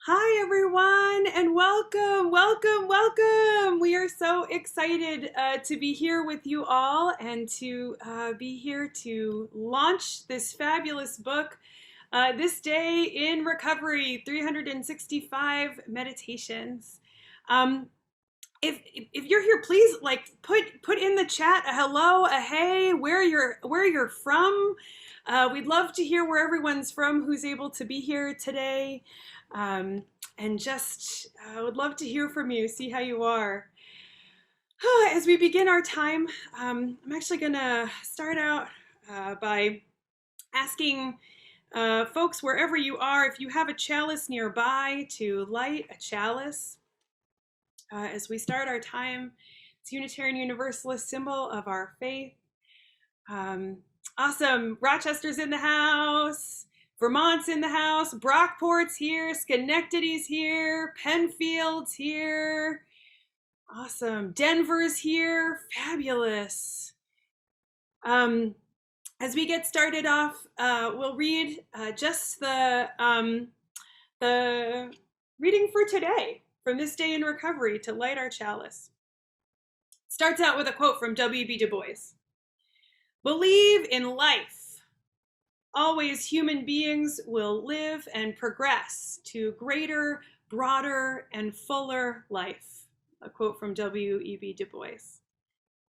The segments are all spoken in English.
Hi, everyone, and welcome, welcome, welcome. We are so excited to be here with you all and to be here to launch this fabulous book, This Day in Recovery 365 Meditations. Um, if you're here, please put in the chat a hello, a hey, where you're from. We'd love to hear where everyone's from who's able to be here today. Um, and just would love to hear from you, see how you are. As we begin our time, I'm actually going to start out by asking folks, wherever you are, if you have a chalice nearby, to light a chalice. As we start our time, it's Unitarian Universalist symbol of our faith. Awesome. Rochester's in the house. Vermont's in the house. Brockport's here. Schenectady's here. Penfield's here. Awesome. Denver's here. Fabulous. As we get started off, we'll read just the reading for today from This Day in Recovery to light our chalice. Starts out with a quote from W.B. Du Bois. Believe in life. Always human beings will live and progress to greater, broader, and fuller life. A quote from W.E.B. Du Bois.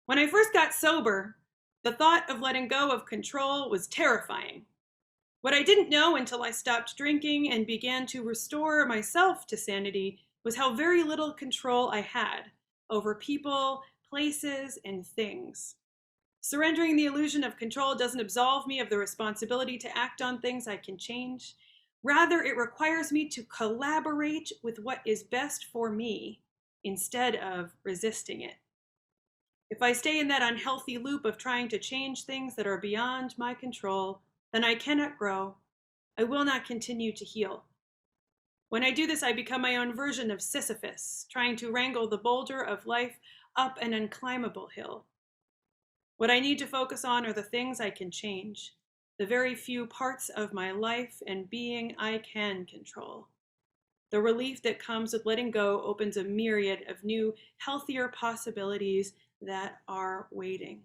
When I first got sober, the thought of letting go of control was terrifying. What I didn't know until I stopped drinking and began to restore myself to sanity was how very little control I had over people, places, and things. Surrendering the illusion of control doesn't absolve me of the responsibility to act on things I can change. Rather, it requires me to collaborate with what is best for me instead of resisting it. If I stay in that unhealthy loop of trying to change things that are beyond my control, then I cannot grow. I will not continue to heal. When I do this, I become my own version of Sisyphus, trying to wrangle the boulder of life up an unclimbable hill. What I need to focus on are the things I can change, the very few parts of my life and being I can control. The relief that comes with letting go opens a myriad of new, healthier possibilities that are waiting.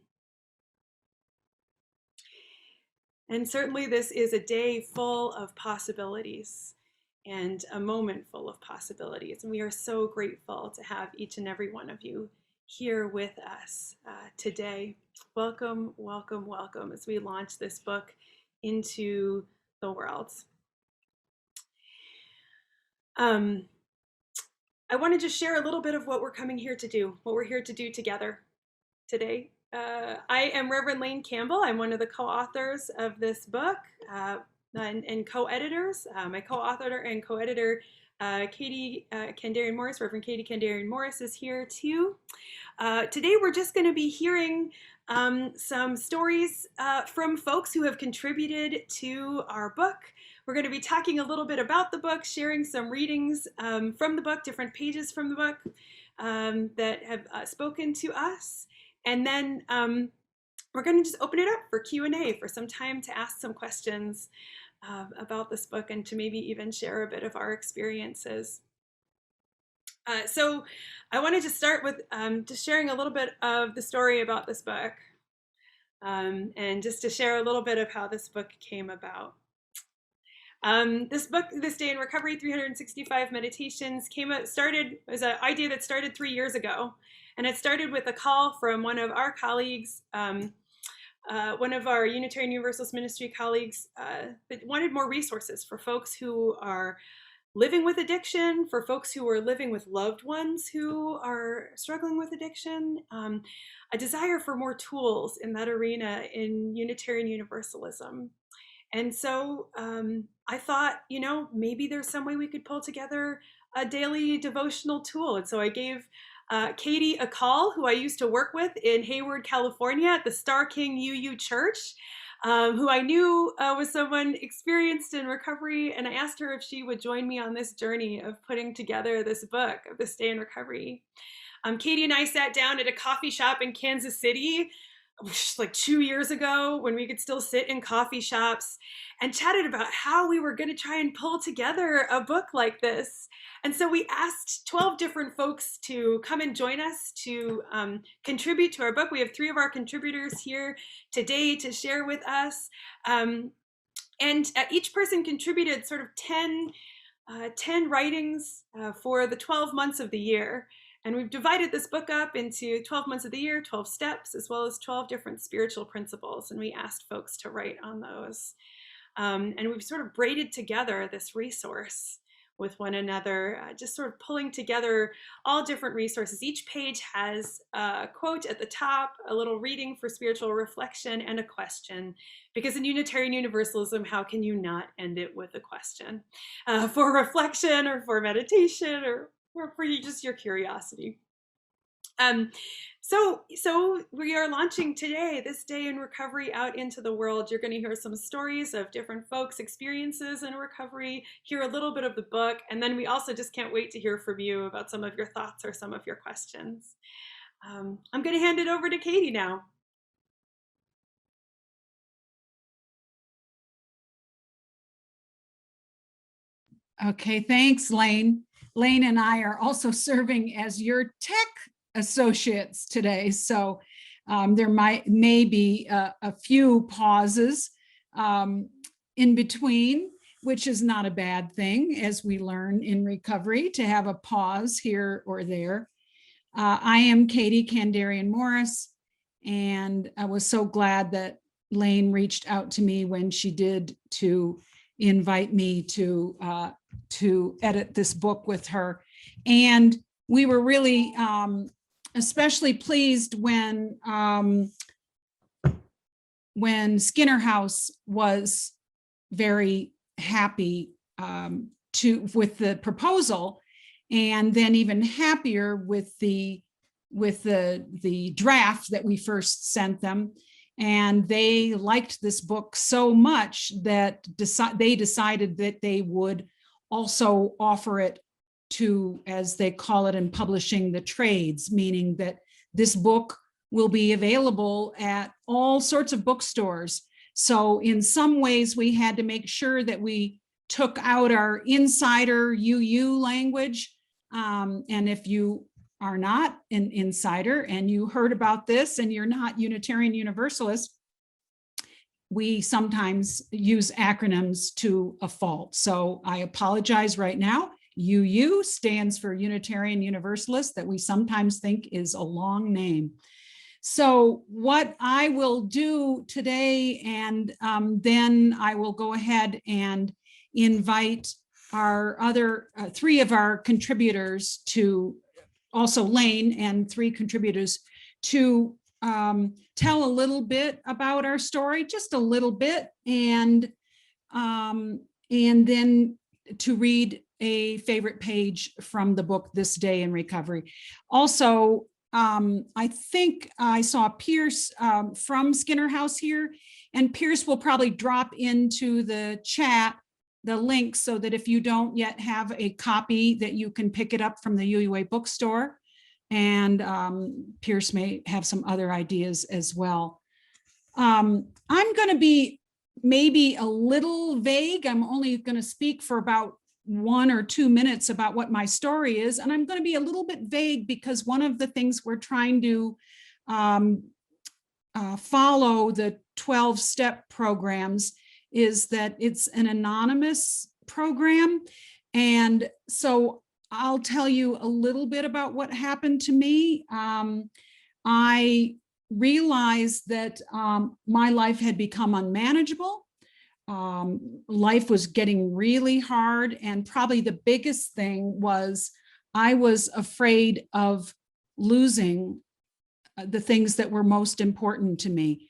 And certainly this is a day full of possibilities and a moment full of possibilities. And we are so grateful to have each and every one of you here with us today. Welcome, welcome, welcome as we launch this book into the world. I want to just share a little bit of what we're coming here to do, what we're here to do together today. I am Reverend Lane Campbell. I'm one of the co-authors of this book and co-editors. My co-author and co-editor, Katie Kandarian-Morris, Reverend Katie Kandarian-Morris is here too. Today we're just going to be hearing some stories from folks who have contributed to our book. We're going to be talking a little bit about the book, sharing some readings from the book, different pages from the book that have spoken to us. And then we're going to just open it up for Q&A, for some time to ask some questions about this book and to maybe even share a bit of our experiences. So I wanted to start with just sharing a little bit of the story about this book and just to share a little bit of how this book came about. This book, This Day in Recovery, 365 Meditations, was an idea that started 3 years ago. And it started with a call from one of our colleagues, one of our Unitarian Universalist ministry colleagues that wanted more resources for folks who are living with addiction, for folks who are living with loved ones who are struggling with addiction, a desire for more tools in that arena in Unitarian Universalism. And so I thought, maybe there's some way we could pull together a daily devotional tool. And so I gave Katie a call, who I used to work with in Hayward, California at the Star King UU Church, who I knew was someone experienced in recovery. And I asked her if she would join me on this journey of putting together this book of This Day in Recovery. Katie and I sat down at a coffee shop in Kansas City like 2 years ago, when we could still sit in coffee shops and chatted about how we were going to try and pull together a book like this. And so we asked 12 different folks to come and join us to contribute to our book. We have 3 of our contributors here today to share with us. And each person contributed sort of 10 writings for the 12 months of the year. And we've divided this book up into 12 months of the year, 12 steps, as well as 12 different spiritual principles. And we asked folks to write on those. And we've sort of braided together this resource with one another, just sort of pulling together all different resources. Each page has a quote at the top, a little reading for spiritual reflection, and a question. Because in Unitarian Universalism, how can you not end it with a question for reflection or for meditation or for just your curiosity? So we are launching today, this day in recovery, out into the world. You're going to hear some stories of different folks' experiences in recovery, hear a little bit of the book, and then we also just can't wait to hear from you about some of your thoughts or some of your questions. I'm going to hand it over to Katie now. Okay, thanks, Lane. Lane and I are also serving as your tech associates today, so there may be a few pauses in between, which is not a bad thing, as we learn in recovery, to have a pause here or there. I am Katie Kandarian-Morris, and I was so glad that Lane reached out to me when she did to invite me to edit this book with her. And we were really especially pleased when Skinner House was very happy with the proposal, and then even happier with the draft that we first sent them. And they liked this book so much that they decided that they would also offer it to, as they call it in publishing, the trades, meaning that this book will be available at all sorts of bookstores. So in some ways, we had to make sure that we took out our insider UU language. And if you are not an insider and you heard about this and you're not Unitarian Universalist, we sometimes use acronyms to a fault. So I apologize right now. UU stands for Unitarian Universalist, that we sometimes think is a long name. So what I will do today, and then I will go ahead and invite our other 3 of our contributors to, also Lane and 3 contributors, to tell a little bit about our story, just a little bit, and then to read a favorite page from the book, This Day in Recovery. Also, I think I saw Pierce from Skinner House here, and Pierce will probably drop into the chat the link so that if you don't yet have a copy, that you can pick it up from the UUA bookstore. And Pierce may have some other ideas as well. I'm going to be maybe a little vague. I'm only going to speak for about 1 or 2 minutes about what my story is. And I'm going to be a little bit vague because one of the things we're trying to follow the 12-step programs is that it's an anonymous program. And so I'll tell you a little bit about what happened to me. I realized that my life had become unmanageable. Life was getting really hard. And probably the biggest thing was I was afraid of losing the things that were most important to me.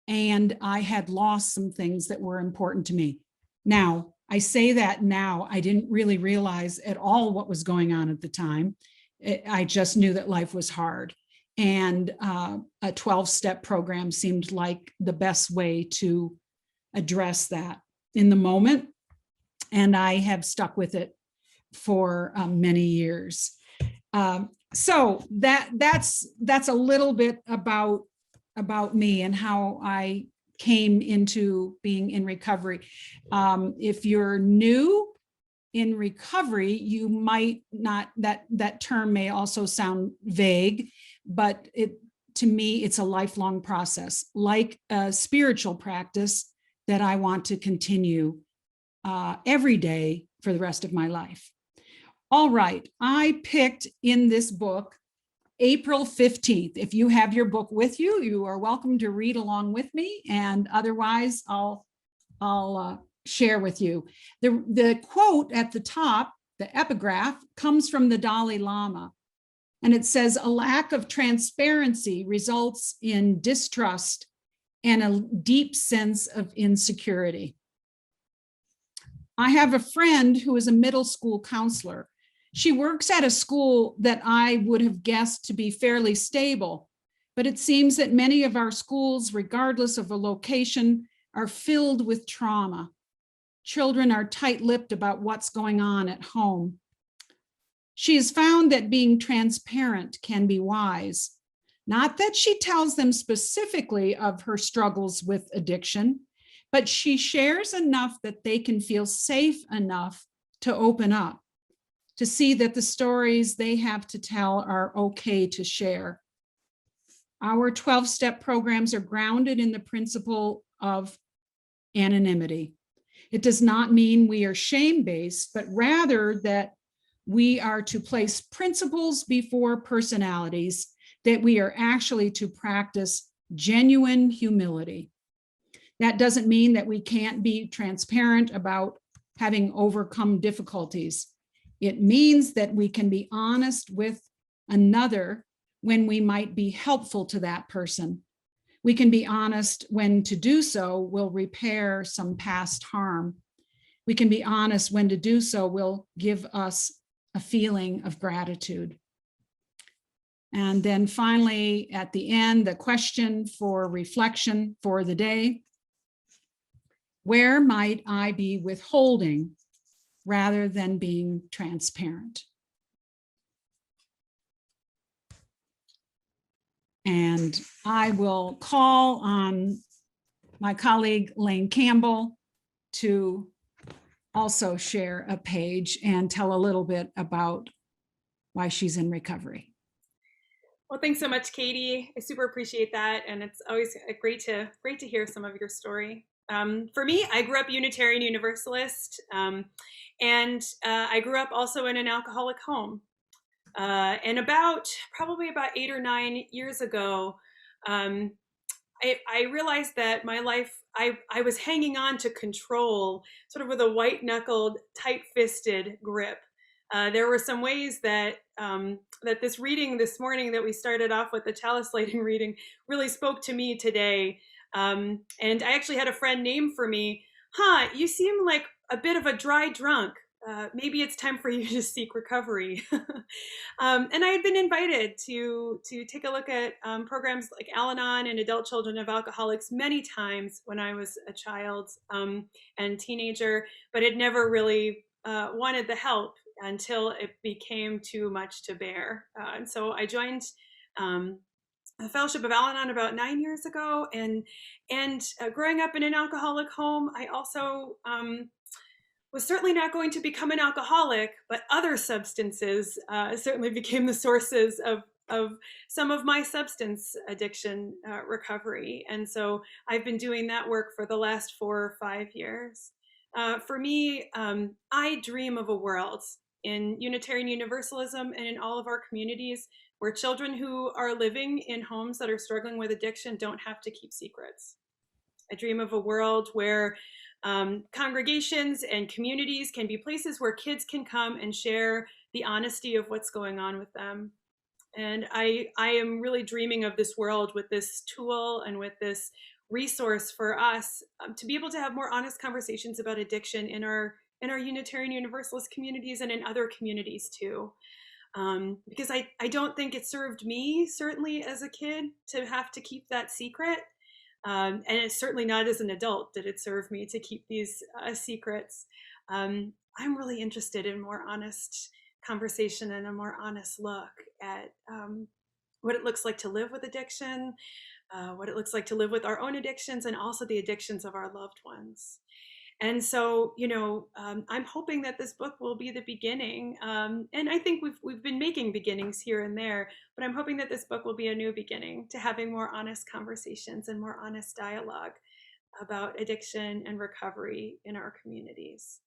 And I had lost some things that were important to me. Now, I say that now, I didn't really realize at all what was going on at the time. I just knew that life was hard. And a 12-step program seemed like the best way to address that in the moment. And I have stuck with it for many years. So that's a little bit about about me and how I came into being in recovery. If you're new in recovery, you might not, that term may also sound vague, but to me, it's a lifelong process, like a spiritual practice that I want to continue every day for the rest of my life. All right, I picked in this book April 15th. If you have your book with you, you are welcome to read along with me, and otherwise I'll share with you. The quote at the top, the epigraph, comes from the Dalai Lama, and it says, "A lack of transparency results in distrust and a deep sense of insecurity." I have a friend who is a middle school counselor. She works at a school that I would have guessed to be fairly stable, but it seems that many of our schools, regardless of a location, are filled with trauma. Children are tight-lipped about what's going on at home. She has found that being transparent can be wise. Not that she tells them specifically of her struggles with addiction, but she shares enough that they can feel safe enough to open up, to see that the stories they have to tell are okay to share. Our 12-step programs are grounded in the principle of anonymity. It does not mean we are shame-based, but rather that we are to place principles before personalities, that we are actually to practice genuine humility. That doesn't mean that we can't be transparent about having overcome difficulties. It means that we can be honest with another when we might be helpful to that person. We can be honest when to do so will repair some past harm. We can be honest when to do so will give us a feeling of gratitude. And then finally, at the end, the question for reflection for the day: where might I be withholding rather than being transparent? And I will call on my colleague Lane Campbell to also share a page and tell a little bit about why she's in recovery. Well, thanks so much, Katie. I super appreciate that, and it's always great to hear some of your story. For me, I grew up Unitarian Universalist, and I grew up also in an alcoholic home. And probably about 8 or 9 years ago, I realized that my life, I was hanging on to control sort of with a white-knuckled, tight-fisted grip. There were some ways that that this reading this morning that we started off with, the chalice lighting reading, really spoke to me today. And I actually had a friend name for me, you seem like a bit of a dry drunk. Maybe it's time for you to seek recovery. And I had been invited to take a look at programs like Al-Anon and adult children of alcoholics many times when I was a child and teenager, but had never really wanted the help until it became too much to bear. And so I joined the Fellowship of Al-Anon about 9 years ago, and growing up in an alcoholic home, I also was certainly not going to become an alcoholic, but other substances certainly became the sources of some of my substance addiction recovery. And so I've been doing that work for the last 4 or 5 years. For me, I dream of a world in Unitarian Universalism and in all of our communities where children who are living in homes that are struggling with addiction don't have to keep secrets. I dream of a world where congregations and communities can be places where kids can come and share the honesty of what's going on with them. And I am really dreaming of this world with this tool and with this resource for us to be able to have more honest conversations about addiction in our Unitarian Universalist communities and in other communities too. Because I don't think it served me, certainly as a kid, to have to keep that secret. And it's certainly not as an adult did it serve me to keep these secrets. I'm really interested in more honest conversation and a more honest look at what it looks like to live with addiction, what it looks like to live with our own addictions and also the addictions of our loved ones. And so, I'm hoping that this book will be the beginning. And I think we've been making beginnings here and there, but I'm hoping that this book will be a new beginning to having more honest conversations and more honest dialogue about addiction and recovery in our communities.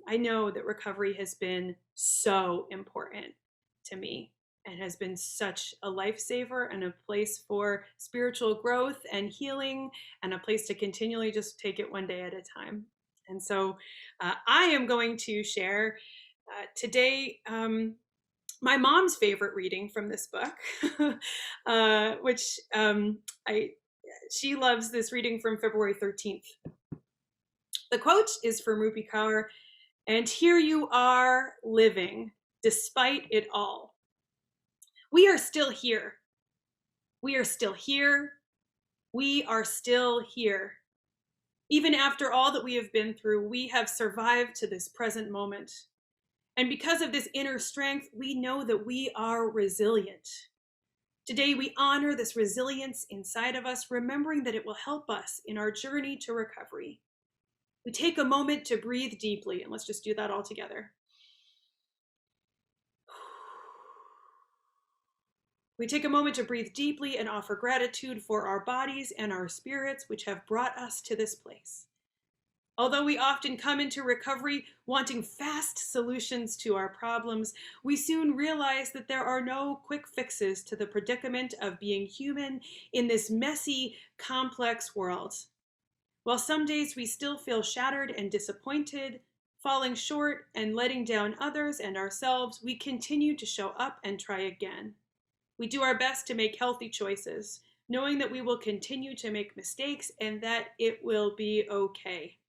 I know that recovery has been so important to me and has been such a lifesaver and a place for spiritual growth and healing and a place to continually just take it one day at a time. And so I am going to share today my mom's favorite reading from this book, which she loves this reading from February 13th. The quote is from Rupi Kaur, "And here you are living despite it all. We are still here. We are still here. We are still here. Even after all that we have been through, we have survived to this present moment. And because of this inner strength, we know that we are resilient. Today, we honor this resilience inside of us, remembering that it will help us in our journey to recovery. We take a moment to breathe deeply, and let's just do that all together. We take a moment to breathe deeply and offer gratitude for our bodies and our spirits, which have brought us to this place. Although we often come into recovery wanting fast solutions to our problems, we soon realize that there are no quick fixes to the predicament of being human in this messy, complex world. While some days we still feel shattered and disappointed, falling short and letting down others and ourselves, we continue to show up and try again. We do our best to make healthy choices, knowing that we will continue to make mistakes and that it will be okay.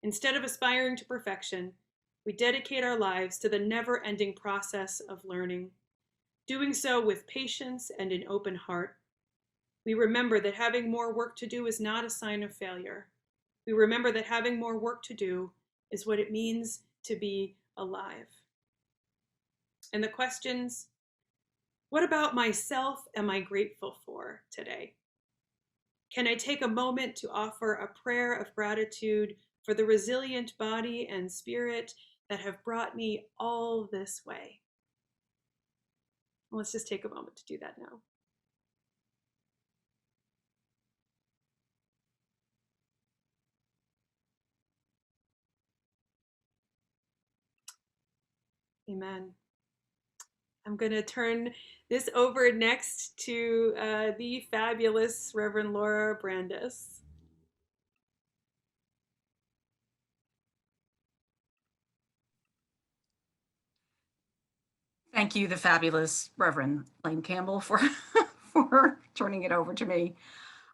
Instead of aspiring to perfection, we dedicate our lives to the never-ending process of learning, doing so with patience and an open heart. We remember that having more work to do is not a sign of failure. We remember that having more work to do is what it means to be alive." And the questions: what about myself am I grateful for today? Can I take a moment to offer a prayer of gratitude for the resilient body and spirit that have brought me all this way? Let's just take a moment to do that now. Amen. I'm going to turn this over next to the fabulous Reverend Laura Brandis. Thank you, the fabulous Reverend Lane Campbell, for for turning it over to me.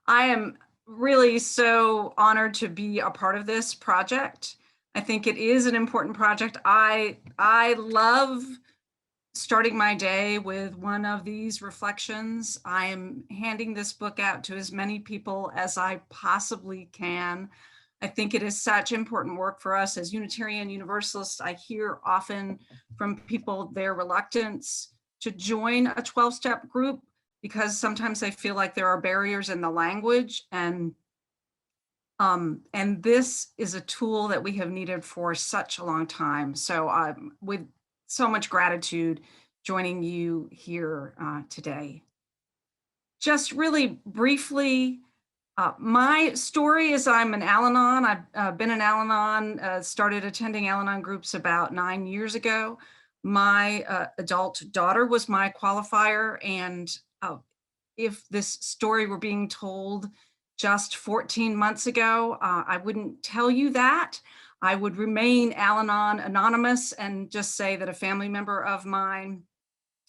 I am really so honored to be a part of this project. I think it is an important project. I love starting my day with one of these reflections. I am handing this book out to as many people as I possibly can. I think it is such important work for us as Unitarian Universalists. I hear often from people their reluctance to join a 12-step group because sometimes they feel like there are barriers in the language, and this is a tool that we have needed for such a long time. So with so much gratitude joining you here today. Just really briefly, my story is I'm an Al-Anon. I've been an Al-Anon, started attending Al-Anon groups about 9 years ago. My adult daughter was my qualifier, and if this story were being told just 14 months ago, I wouldn't tell you that. I would remain Al-Anon anonymous and just say that a family member of mine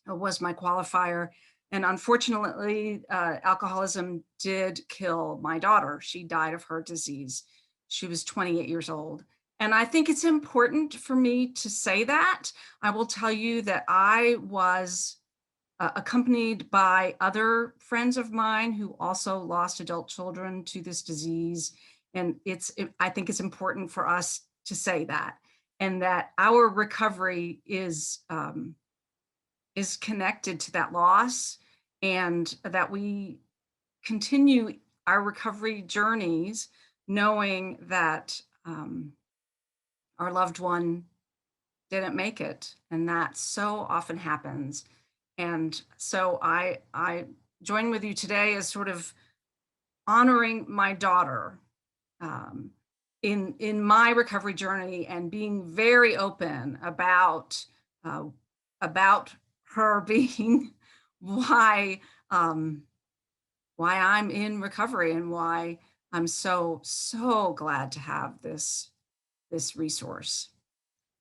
was my qualifier. And unfortunately, alcoholism did kill my daughter. She died of her disease. She was 28 years old. And I think it's important for me to say that. I will tell you that I was accompanied by other friends of mine who also lost adult children to this disease. And I think it's important for us to say that, and that our recovery is connected to that loss, and that we continue our recovery journeys, knowing that our loved one didn't make it, and that so often happens. And so I join with you today as sort of honoring my daughter in my recovery journey, and being very open about her being why I'm in recovery, and why I'm so glad to have this resource.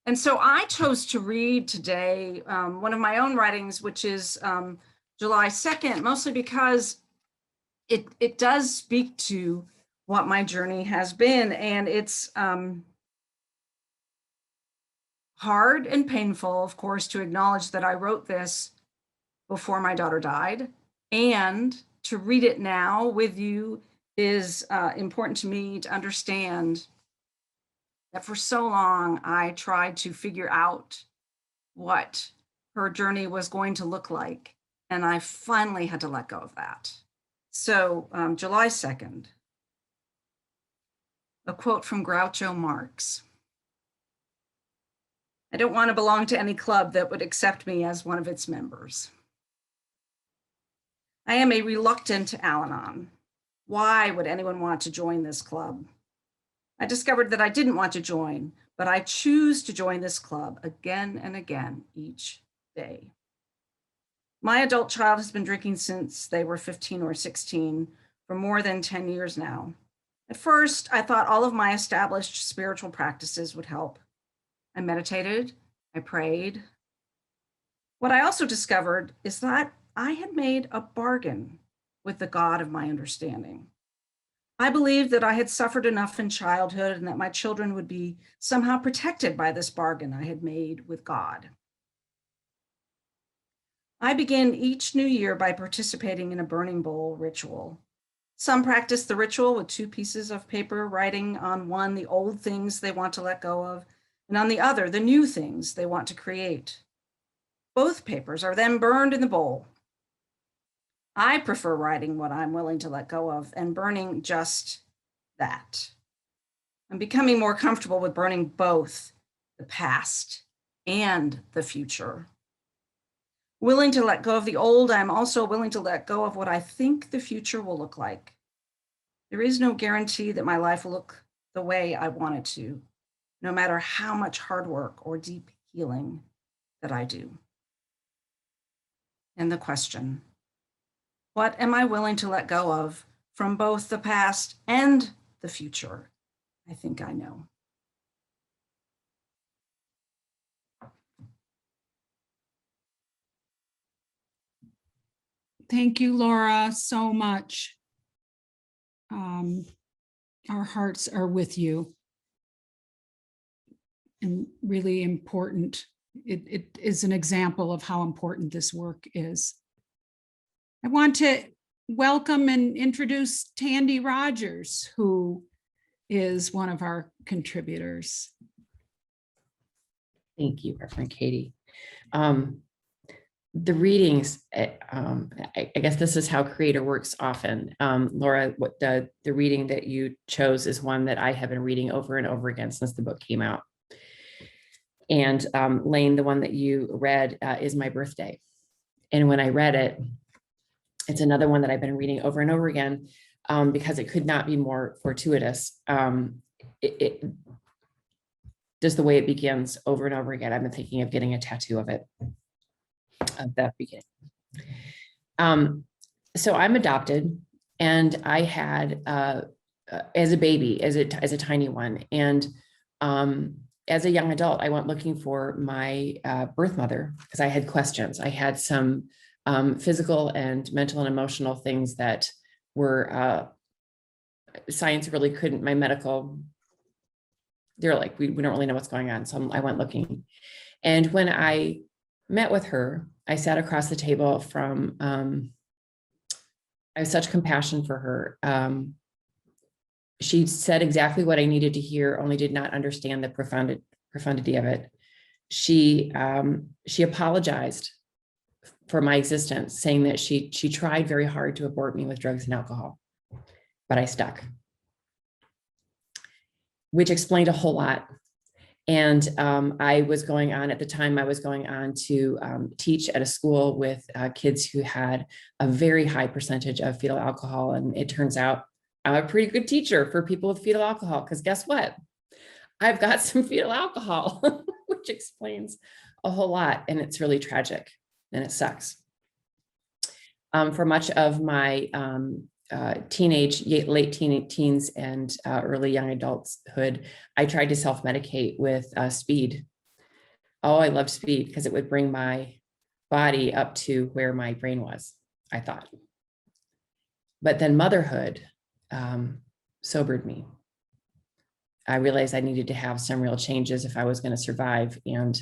And so I chose to read today one of my own writings, which is July 2nd, mostly because it does speak to what my journey has been. And it's hard and painful, of course, to acknowledge that I wrote this before my daughter died. And to read it now with you is important to me to understand that for so long, I tried to figure out what her journey was going to look like. And I finally had to let go of that. So July 2nd, a quote from Groucho Marx. I don't want to belong to any club that would accept me as one of its members. I am a reluctant Al-Anon. Why would anyone want to join this club? I discovered that I didn't want to join, but I choose to join this club again and again each day. My adult child has been drinking since they were 15 or 16 for more than 10 years now. At first, I thought all of my established spiritual practices would help. I meditated, I prayed. What I also discovered is that I had made a bargain with the God of my understanding. I believed that I had suffered enough in childhood and that my children would be somehow protected by this bargain I had made with God. I begin each new year by participating in a burning bowl ritual. Some practice the ritual with 2 pieces of paper, writing on one the old things they want to let go of, and on the other the new things they want to create. Both papers are then burned in the bowl. I prefer writing what I'm willing to let go of and burning just that. I'm becoming more comfortable with burning both the past and the future. Willing to let go of the old, I'm also willing to let go of what I think the future will look like. There is no guarantee that my life will look the way I want it to, no matter how much hard work or deep healing that I do. And the question, what am I willing to let go of from both the past and the future? I think I know. Thank you, Laura, so much. Our hearts are with you. And really important. It is an example of how important this work is. I want to welcome and introduce Tandy Rogers, who is one of our contributors. Thank you, Reverend Katie. The readings, I guess this is how Creator works often. Laura, what the reading that you chose is one that I have been reading over and over again since the book came out. And Lane, the one that you read is my birthday. And when I read it, it's another one that I've been reading over and over again because it could not be more fortuitous. Just the way it begins over and over again. I've been thinking of getting a tattoo of it, of that beginning. So I'm adopted, and I had, as a baby, as a tiny one, and as a young adult, I went looking for my birth mother because I had questions. I had some physical and mental and emotional things that were science really couldn't, my medical, they're like, we don't really know what's going on. So I went looking. And when I met with her, I sat across the table from, I have such compassion for her. She said exactly what I needed to hear, only did not understand the profundity of it. She apologized for my existence, saying that she tried very hard to abort me with drugs and alcohol, but I stuck, which explained a whole lot. And I was going on, at the time, I was going on to teach at a school with kids who had a very high percentage of fetal alcohol. And it turns out I'm a pretty good teacher for people with fetal alcohol, because guess what? I've got some fetal alcohol, which explains a whole lot. And it's really tragic and it sucks. For much of my teenage, late teens and early young adulthood, I tried to self-medicate with speed. Oh, I loved speed because it would bring my body up to where my brain was, I thought. But then motherhood sobered me. I realized I needed to have some real changes if I was going to survive. And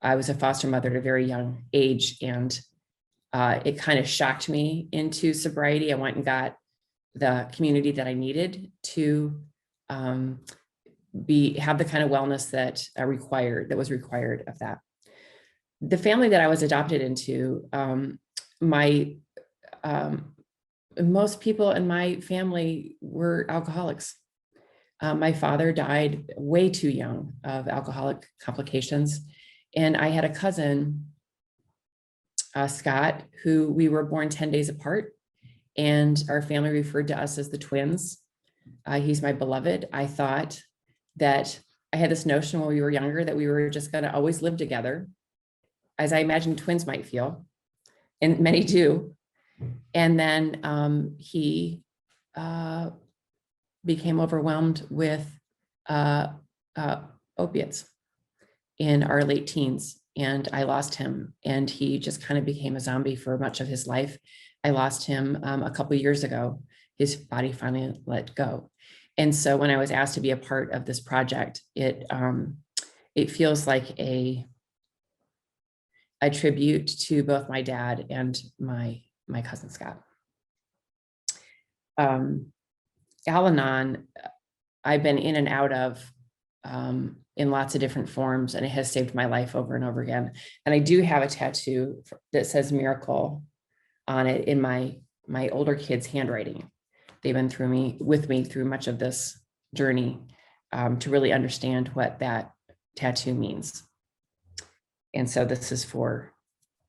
I was a foster mother at a very young age, and it kind of shocked me into sobriety. I went and got the community that I needed to have the kind of wellness that was required of that. The family that I was adopted into, most people in my family were alcoholics. My father died way too young of alcoholic complications, and I had a cousin, Scott, who we were born 10 days apart, and our family referred to us as the twins. He's my beloved. I thought that I had this notion when we were younger that we were just going to always live together, as I imagined twins might feel, and many do. And then he became overwhelmed with opiates in our late teens. And I lost him, and he just kind of became a zombie for much of his life. I lost him a couple of years ago. His body finally let go. And so when I was asked to be a part of this project, it feels like a tribute to both my dad and my cousin Scott. Al-Anon, I've been in and out of in lots of different forms, and it has saved my life over and over again. And I do have a tattoo that says miracle on it in my older kids' handwriting. They've been with me through much of this journey to really understand what that tattoo means. And so this is for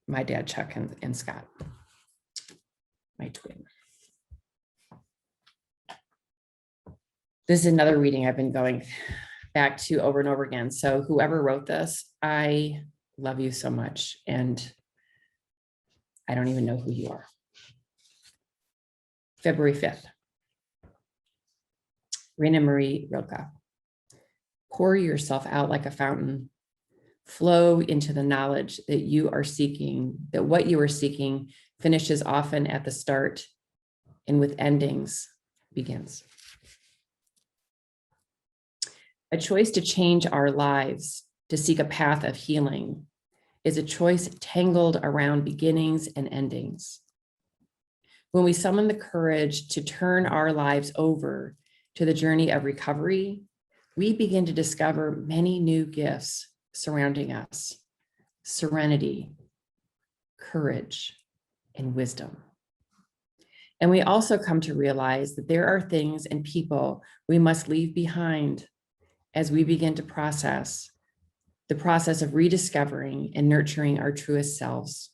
my dad, Chuck, and Scott, my twin. This is another reading I've been going back to over and over again. So whoever wrote this, I love you so much. And I don't even know who you are. February 5th. Raina Marie Rilke. Pour yourself out like a fountain. Flow into the knowledge that you are seeking, that what you are seeking finishes often at the start, and with endings begins. A choice to change our lives, to seek a path of healing, is a choice tangled around beginnings and endings. When we summon the courage to turn our lives over to the journey of recovery, we begin to discover many new gifts surrounding us: serenity, courage, and wisdom. And we also come to realize that there are things and people we must leave behind as we begin to the process of rediscovering and nurturing our truest selves.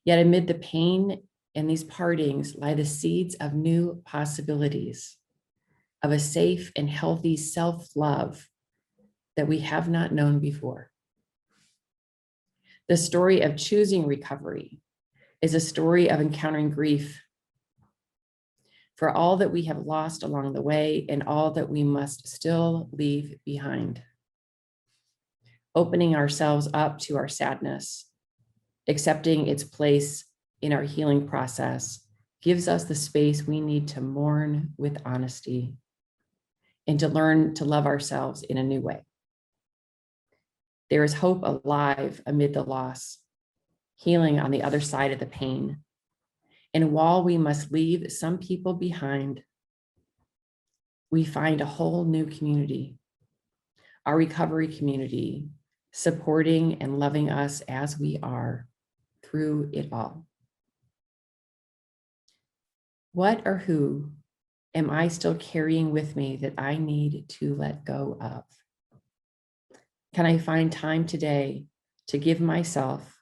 Yet amid the pain and these partings lie the seeds of new possibilities, of a safe and healthy self-love that we have not known before. The story of choosing recovery is a story of encountering grief for all that we have lost along the way and all that we must still leave behind. Opening ourselves up to our sadness, accepting its place in our healing process, gives us the space we need to mourn with honesty and to learn to love ourselves in a new way. There is hope alive amid the loss, healing on the other side of the pain. And while we must leave some people behind, we find a whole new community, our recovery community, supporting and loving us as we are through it all. What or who am I still carrying with me that I need to let go of? Can I find time today to give myself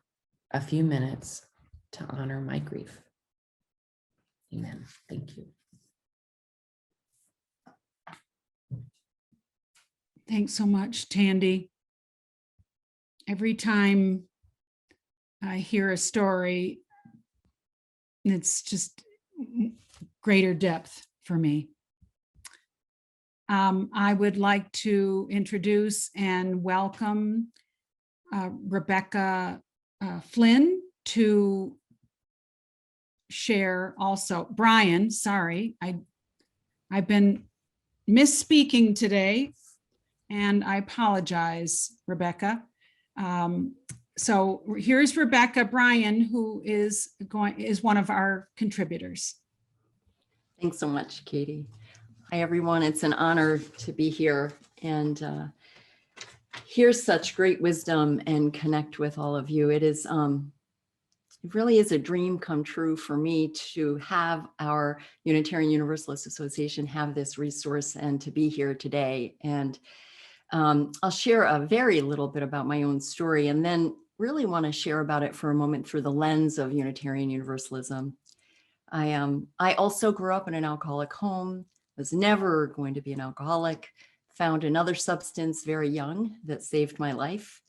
a few minutes to honor my grief? Amen. Thank you. Thanks so much, Tandy. Every time I hear a story, it's just greater depth for me. I would like to introduce and welcome Rebecca Flynn to share also. Brian, sorry, I've been misspeaking today, and I apologize, Rebecca. So here's Rebecca. Brian, who is one of our contributors. Thanks so much, Katie. Hi, everyone. It's an honor to be here and hear such great wisdom and connect with all of you. It really is a dream come true for me to have our Unitarian Universalist Association have this resource and to be here today. And I'll share a very little bit about my own story and then really want to share about it for a moment through the lens of Unitarian Universalism. I also grew up in an alcoholic home, was never going to be an alcoholic, found another substance very young that saved my life,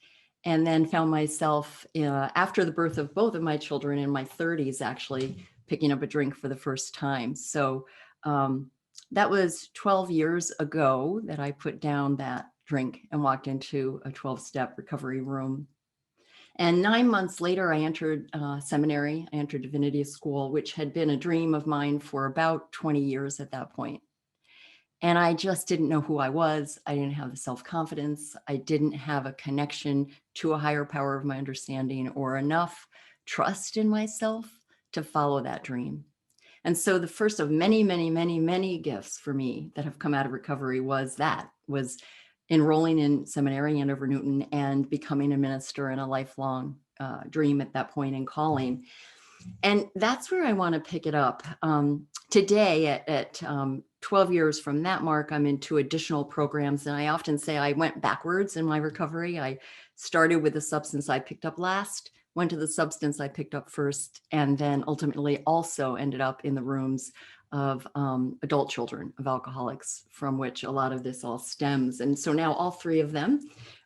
and then found myself after the birth of both of my children in my 30s, actually picking up a drink for the first time. So that was 12 years ago that I put down that drink and walked into a 12-step recovery room. And 9 months later, I entered seminary. I entered divinity school, which had been a dream of mine for about 20 years at that point. And I just didn't know who I was. I didn't have the self-confidence. I didn't have a connection to a higher power of my understanding or enough trust in myself to follow that dream. And so the first of many, many, many, many gifts for me that have come out of recovery was enrolling in seminary in Andover Newton and becoming a minister in a lifelong dream at that point and calling. And that's where I want to pick it up. Today at 12 years from that mark, I'm into additional programs. And I often say I went backwards in my recovery. I started with the substance I picked up last, went to the substance I picked up first, and then ultimately also ended up in the rooms of adult children of alcoholics, from which a lot of this all stems. And so now all three of them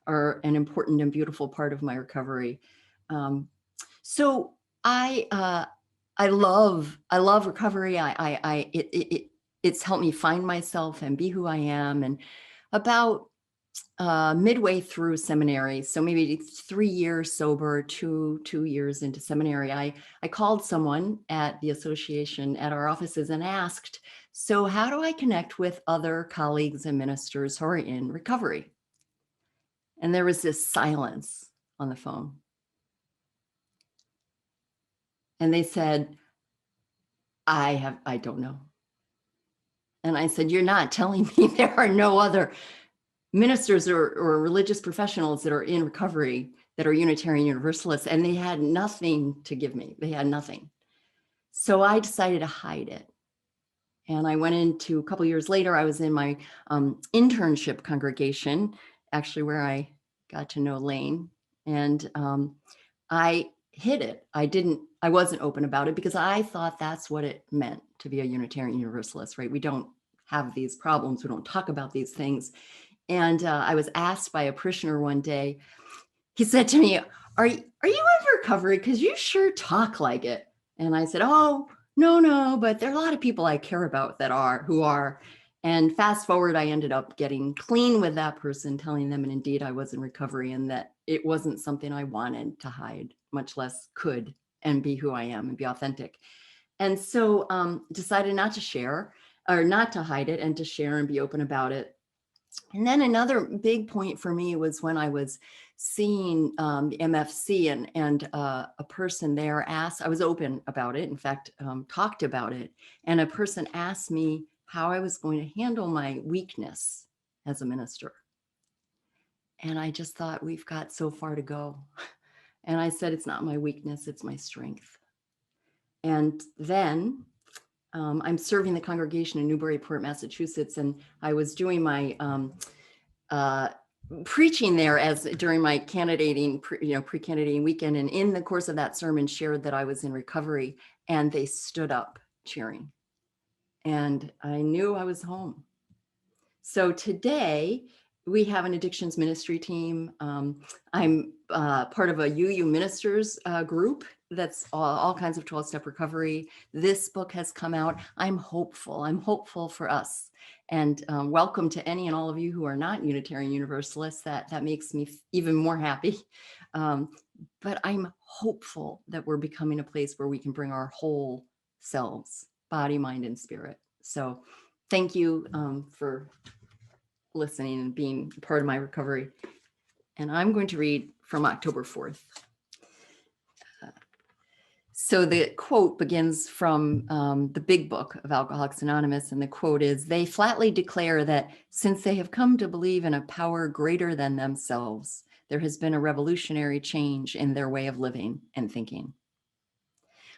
are an important and beautiful part of my recovery. So I love recovery. It's helped me find myself and be who I am. And about midway through seminary, so maybe 3 years sober, two years into seminary, I called someone at the association at our offices and asked, so how do I connect with other colleagues and ministers who are in recovery? And there was this silence on the phone. And they said, I don't know. And I said, you're not telling me there are no other ministers or religious professionals that are in recovery that are Unitarian Universalists, and they had nothing to give me. They had nothing. So I decided to hide it. And I went into, a couple of years later, I was in my internship congregation, actually where I got to know Lane. And I hid it. I wasn't open about it because I thought that's what it meant to be a Unitarian Universalist, right? We don't have these problems. We don't talk about these things. And I was asked by a parishioner one day, he said to me, are you in recovery? Because you sure talk like it. And I said, oh, no, but there are a lot of people I care about who are. And fast forward, I ended up getting clean with that person, telling them, and indeed I was in recovery and that it wasn't something I wanted to hide, much less could, and be who I am and be authentic. And so decided not to share or not to hide it and to share and be open about it. And then another big point for me was when I was seeing the MFC and a person there asked, I was open about it, in fact, talked about it. And a person asked me how I was going to handle my weakness as a minister. And I just thought, we've got so far to go. And I said, it's not my weakness, it's my strength. And then I'm serving the congregation in Newburyport, Massachusetts, and I was doing my preaching there as during my candidating, pre-candidating weekend. And in the course of that sermon, shared that I was in recovery, and they stood up cheering. And I knew I was home. So today we have an addictions ministry team. I'm part of a UU ministers group that's all kinds of 12-step recovery. This book has come out. I'm hopeful. I'm hopeful for us. And welcome to any and all of you who are not Unitarian Universalists. That makes me even more happy. But I'm hopeful that we're becoming a place where we can bring our whole selves, body, mind, and spirit. So thank you for listening and being part of my recovery. And I'm going to read from October 4th. So the quote begins from the big book of Alcoholics Anonymous. And the quote is, "They flatly declare that since they have come to believe in a power greater than themselves, there has been a revolutionary change in their way of living and thinking."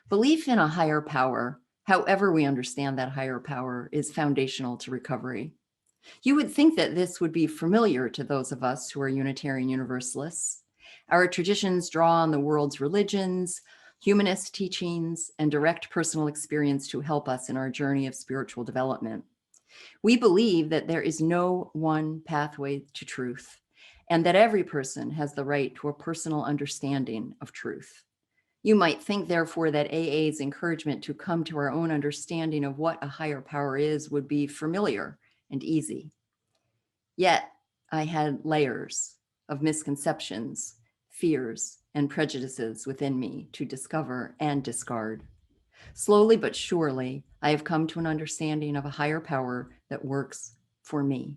Belief in a higher power, however we understand that higher power, is foundational to recovery. You would think that this would be familiar to those of us who are Unitarian Universalists. Our traditions draw on the world's religions, humanist teachings, and direct personal experience to help us in our journey of spiritual development. We believe that there is no one pathway to truth, and that every person has the right to a personal understanding of truth. You might think, therefore, that AA's encouragement to come to our own understanding of what a higher power is would be familiar and easy. Yet I had layers of misconceptions, fears, and prejudices within me to discover and discard. Slowly but surely, I have come to an understanding of a higher power that works for me.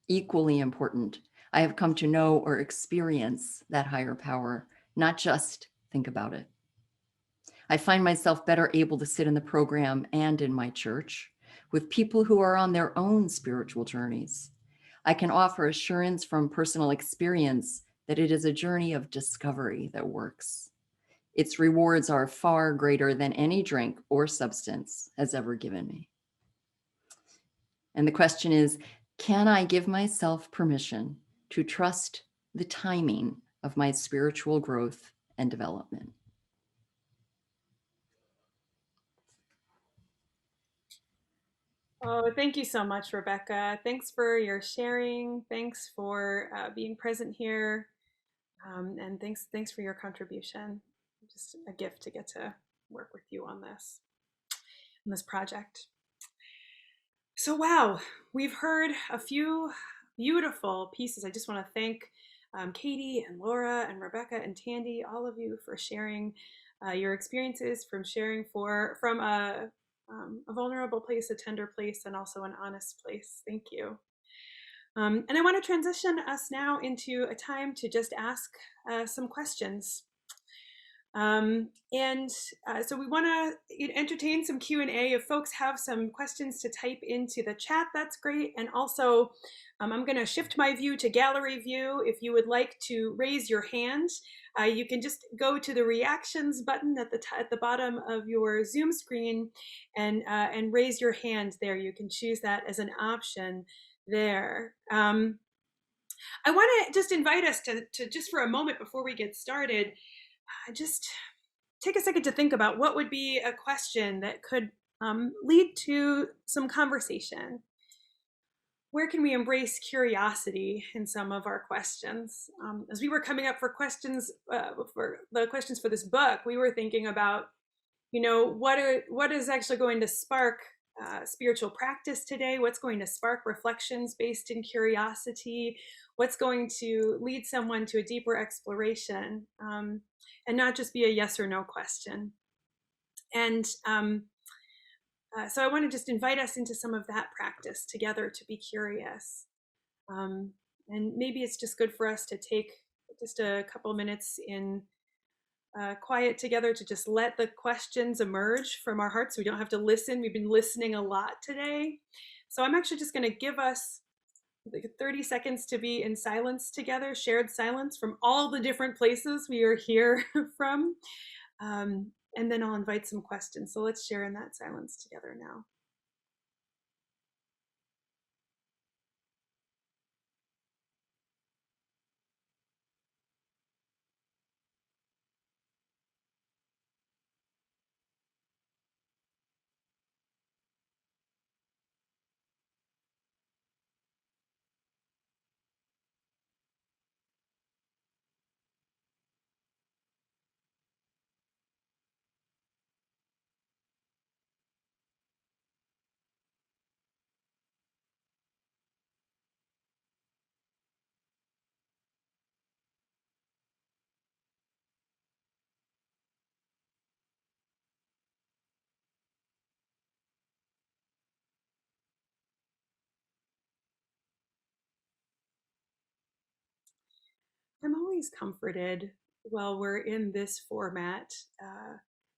Equally important, I have come to know or experience that higher power, not just think about it. I find myself better able to sit in the program and in my church with people who are on their own spiritual journeys. I can offer assurance from personal experience that it is a journey of discovery that works. Its rewards are far greater than any drink or substance has ever given me. And the question is, can I give myself permission to trust the timing of my spiritual growth and development? Oh, thank you so much, Rebecca. Thanks for your sharing. Thanks for being present here. And thanks for your contribution. Just a gift to get to work with you on this project. So, wow, we've heard a few beautiful pieces. I just want to thank Katie and Laura and Rebecca and Tandy, all of you, for sharing your experiences, from sharing from a vulnerable place, a tender place, and also an honest place. Thank you. And I want to transition us now into a time to just ask some questions. So we want to entertain some Q&A. If folks have some questions to type into the chat, that's great. And also, I'm going to shift my view to gallery view. If you would like to raise your hand, you can just go to the reactions button at the bottom of your Zoom screen and raise your hand there. You can choose that as an option there. I want to just invite us to just for a moment before we get started, just take a second to think about what would be a question that could lead to some conversation. Where can we embrace curiosity in some of our questions? As we were coming up for questions, for the questions for this book, we were thinking about, what is actually going to spark spiritual practice today? What's going to spark reflections based in curiosity? What's going to lead someone to a deeper exploration, and not just be a yes or no question? And so I want to just invite us into some of that practice together to be curious. And maybe it's just good for us to take just a couple minutes in quiet together to just let the questions emerge from our hearts. So we don't have to listen. We've been listening a lot today. So I'm actually just going to give us like 30 seconds to be in silence together, shared silence from all the different places we are here from. And then I'll invite some questions. So let's share in that silence together now. I'm always comforted while we're in this format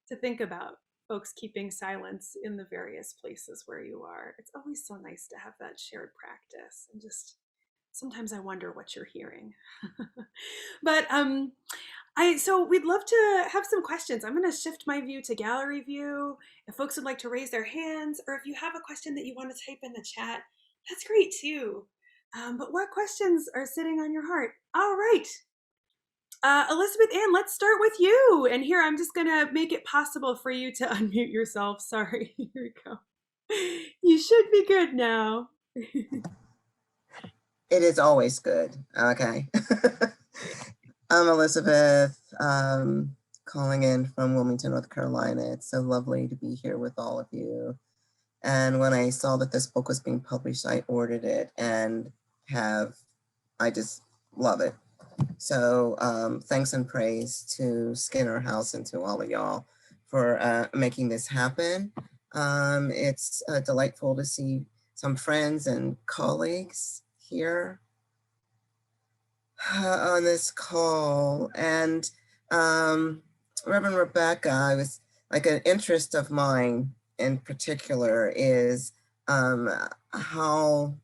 to think about folks keeping silence in the various places where you are. It's always so nice to have that shared practice, and just sometimes I wonder what you're hearing. But so we'd love to have some questions. I'm going to shift my view to gallery view. If folks would like to raise their hands, or if you have a question that you want to type in the chat, that's great too. But what questions are sitting on your heart? All right. Elizabeth Ann, let's start with you. And here, I'm just going to make it possible for you to unmute yourself. Sorry. Here we go. You should be good now. It is always good. Okay. I'm Elizabeth, calling in from Wilmington, North Carolina. It's so lovely to be here with all of you. And when I saw that this book was being published, I ordered it and I just love it. So thanks and praise to Skinner House and to all of y'all for making this happen. It's delightful to see some friends and colleagues here on this call. And Reverend Rebecca, I was like, an interest of mine in particular is how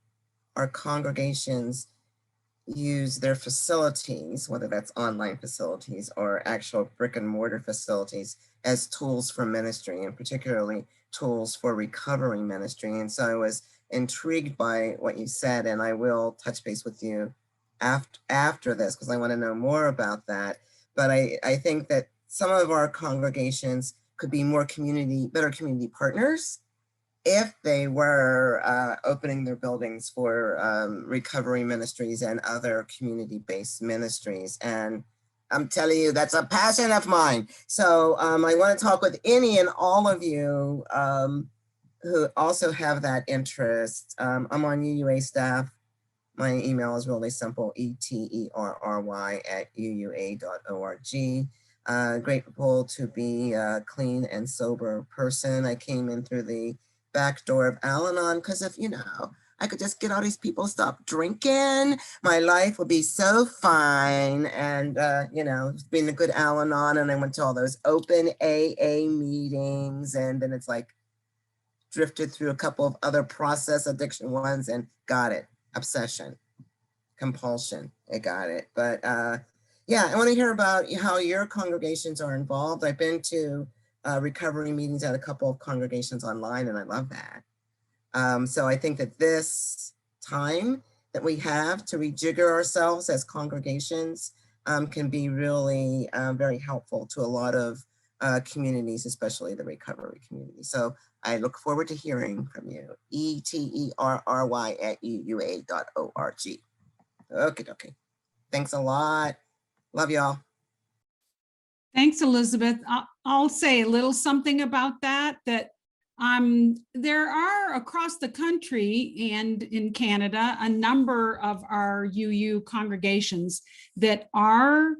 our congregations use their facilities, whether that's online facilities or actual brick and mortar facilities, as tools for ministry, and particularly tools for recovery ministry. And so I was intrigued by what you said, and I will touch base with you after this, because I want to know more about that. But I think that some of our congregations could be better community partners if they were opening their buildings for recovery ministries and other community-based ministries. And I'm telling you, that's a passion of mine. So I want to talk with any and all of you who also have that interest. I'm on UUA staff. My email is really simple, eterry@uua.org. Grateful to be a clean and sober person. I came in through the back door of Al-Anon because if, I could just get all these people to stop drinking, my life would be so fine. And, being a good Al-Anon, and I went to all those open AA meetings, and then it's like drifted through a couple of other process addiction ones and got it. Obsession, compulsion, I got it. But yeah, I want to hear about how your congregations are involved. I've been to recovery meetings at a couple of congregations online, and I love that. So I think that this time that we have to rejigger ourselves as congregations can be really very helpful to a lot of communities, especially the recovery community. So I look forward to hearing from you. eterry@uua.org. Okay. Thanks a lot. Love y'all. Thanks, Elizabeth. I'll say a little something about that there are across the country and in Canada, a number of our UU congregations that are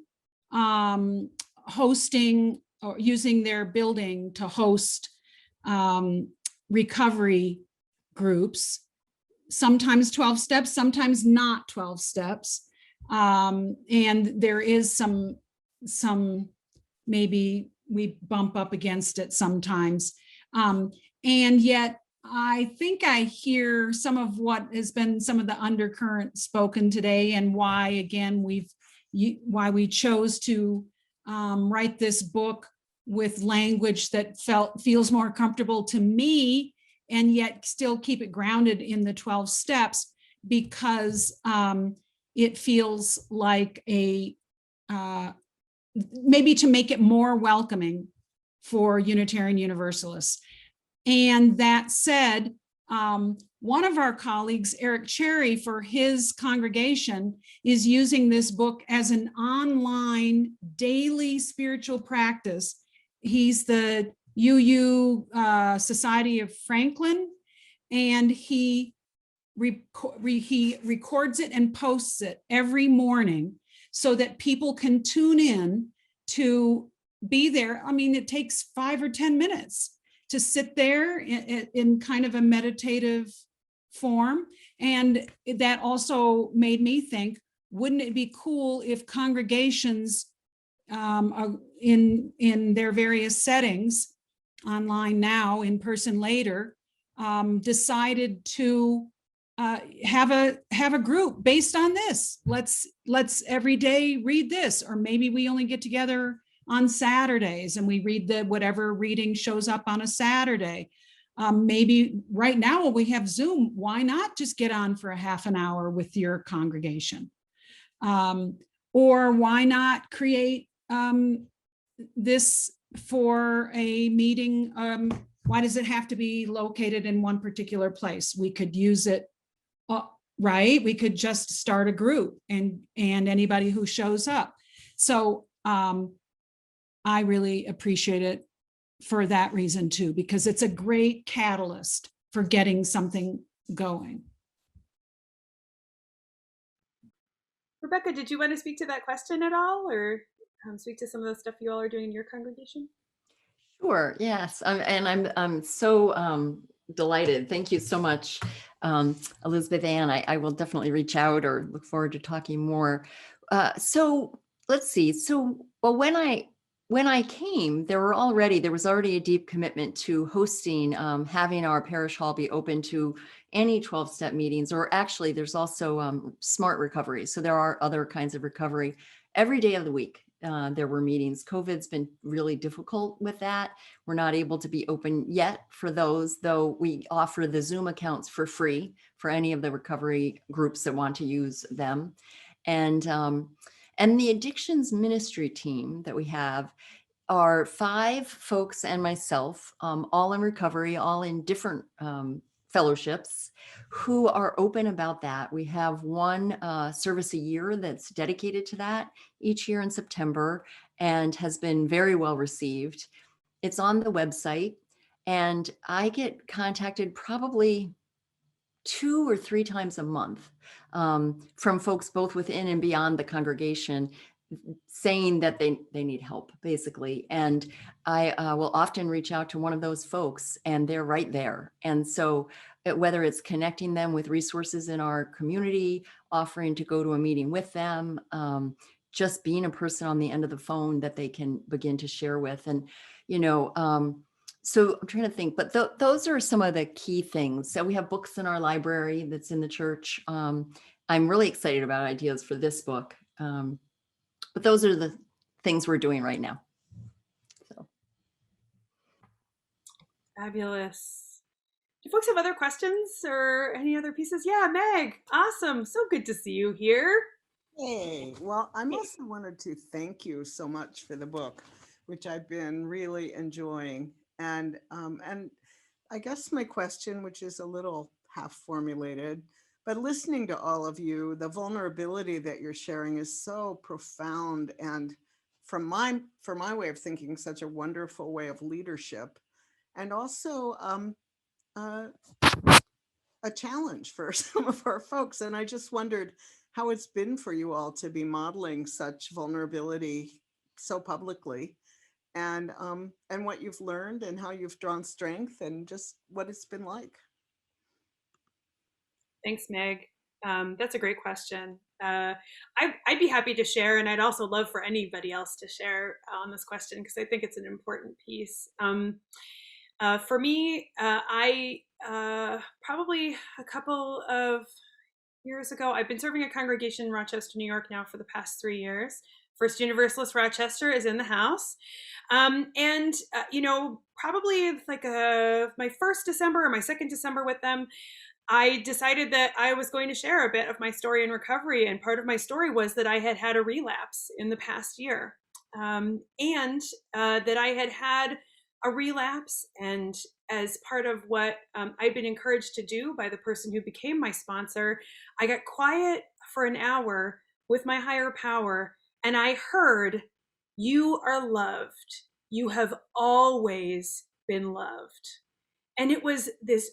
hosting or using their building to host recovery groups, sometimes 12 steps, sometimes not 12 steps. And there is some maybe we bump up against it sometimes. And yet I think I hear some of what has been some of the undercurrent spoken today, and why, again, why we chose to write this book with language that feels more comfortable to me, and yet still keep it grounded in the 12 steps, because it feels like a maybe to make it more welcoming for Unitarian Universalists. And that said, one of our colleagues, Eric Cherry, for his congregation, is using this book as an online daily spiritual practice. He's the UU Society of Franklin, and he records it and posts it every morning so that people can tune in to be there. I mean, it takes 5 or 10 minutes to sit there in kind of a meditative form. And that also made me think, wouldn't it be cool if congregations in their various settings, online now, in person later, decided to have a group based on this. Let's every day read this, or maybe we only get together on Saturdays and we read whatever reading shows up on a Saturday. Maybe right now we have Zoom. Why not just get on for a half an hour with your congregation? Or why not create this for a meeting? Why does it have to be located in one particular place? We could use it, right? We could just start a group and anybody who shows up. So I really appreciate it for that reason too, because it's a great catalyst for getting something going. Rebecca, did you want to speak to that question at all, or speak to some of the stuff you all are doing in your congregation? Sure. Yes. And I'm so delighted. Thank you so much, Elizabeth Ann. I will definitely reach out or look forward to talking more. So let's see. So, well, when I came, there was already a deep commitment to hosting, having our parish hall be open to any 12-step meetings, or actually there's also smart recovery. So there are other kinds of recovery every day of the week. There were meetings. COVID's been really difficult with that. We're not able to be open yet for those, though we offer the Zoom accounts for free for any of the recovery groups that want to use them. And the addictions ministry team that we have are 5 folks and myself, all in recovery, all in different fellowships, who are open about that. We have one service a year that's dedicated to that each year in September, and has been very well received. It's on the website, and I get contacted probably 2 or 3 times a month from folks both within and beyond the congregation, saying that they need help, basically. And I will often reach out to one of those folks, and they're right there. And so whether it's connecting them with resources in our community, offering to go to a meeting with them, just being a person on the end of the phone that they can begin to share with. And, so I'm trying to think, but those are some of the key things. So we have books in our library that's in the church. I'm really excited about ideas for this book. But those are the things we're doing right now. So. Fabulous. Do folks have other questions or any other pieces? Yeah, Meg, awesome. So good to see you here. Hey, well, I also wanted to thank you so much for the book, which I've been really enjoying. And I guess my question, which is a little half formulated, but listening to all of you, the vulnerability that you're sharing is so profound, and for my way of thinking, such a wonderful way of leadership, and also a challenge for some of our folks. And I just wondered how it's been for you all to be modeling such vulnerability so publicly, and what you've learned and how you've drawn strength, and just what it's been like. Thanks, Meg. That's a great question. I'd be happy to share, and I'd also love for anybody else to share on this question, because I think it's an important piece. For me, I probably a couple of years ago. I've been serving a congregation in Rochester, New York now for the past 3 years. First Universalist Rochester is in the house. Probably like my first December or my second December with them, I decided that I was going to share a bit of my story in recovery. And part of my story was that I had had a relapse in the past year, that I had had a relapse. And as part of what I'd been encouraged to do by the person who became my sponsor, I got quiet for an hour with my higher power. And I heard, "You are loved. You have always been loved." And it was this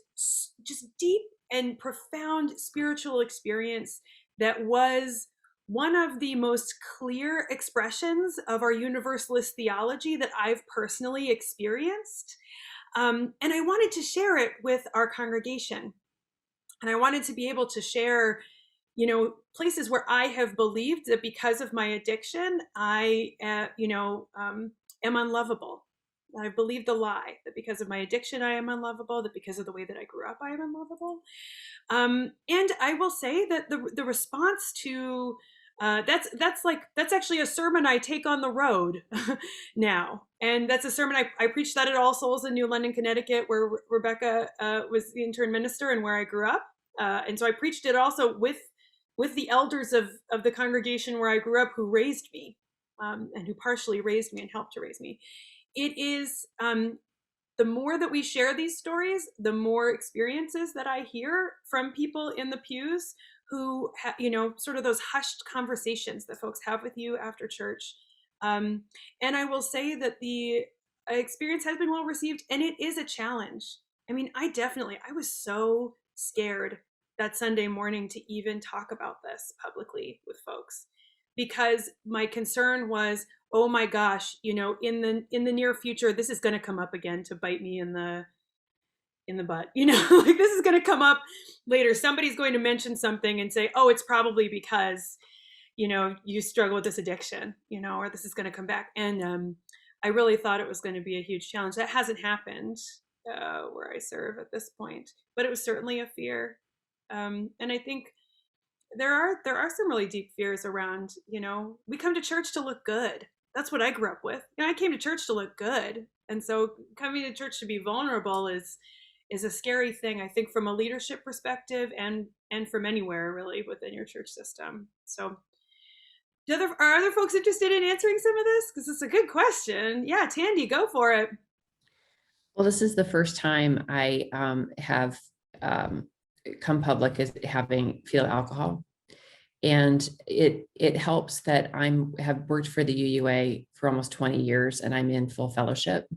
just deep and profound spiritual experience that was one of the most clear expressions of our Universalist theology that I've personally experienced. And I wanted to share it with our congregation. And I wanted to be able to share, places where I have believed that because of my addiction, I, am unlovable. I believed the lie that because of my addiction, I am unlovable, that because of the way that I grew up, I am unlovable. And I will say that the response to that's actually a sermon I take on the road now. And that's a sermon I preached that at All Souls in New London, Connecticut, where Rebecca was the intern minister and where I grew up. And so I preached it also with the elders of the congregation where I grew up, who raised me, and who partially raised me and helped to raise me. It is the more that we share these stories, the more experiences that I hear from people in the pews who, sort of those hushed conversations that folks have with you after church. And I will say that the experience has been well received, and it is a challenge. I mean, I was so scared that Sunday morning to even talk about this publicly with folks, because my concern was, oh my gosh, in the near future, this is going to come up again to bite me in the butt. Like, this is going to come up later. Somebody's going to mention something and say, oh, it's probably because, you struggle with this addiction, or this is going to come back. And I really thought it was going to be a huge challenge. That hasn't happened where I serve at this point, but it was certainly a fear. And I think there are some really deep fears around, we come to church to look good. That's what I grew up with. I came to church to look good. And so coming to church to be vulnerable is a scary thing, I think, from a leadership perspective and from anywhere really within your church system. So are other folks interested in answering some of this? Because it's a good question. Yeah, Tandy, go for it. Well, this is the first time I have come public as having fetal alcohol. And it helps that have worked for the UUA for almost 20 years and I'm in full fellowship.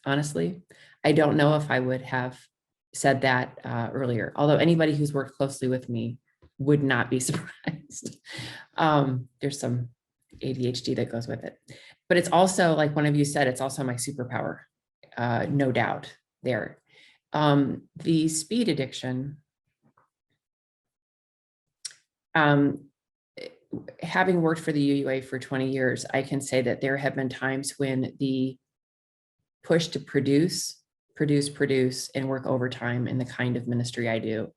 Honestly, I don't know if I would have said that earlier, although anybody who's worked closely with me would not be surprised. There's some ADHD that goes with it, but it's also, like one of you said, it's also my superpower, no doubt there. The speed addiction, having worked for the UUA for 20 years, I can say that there have been times when the push to produce and work overtime in the kind of ministry I do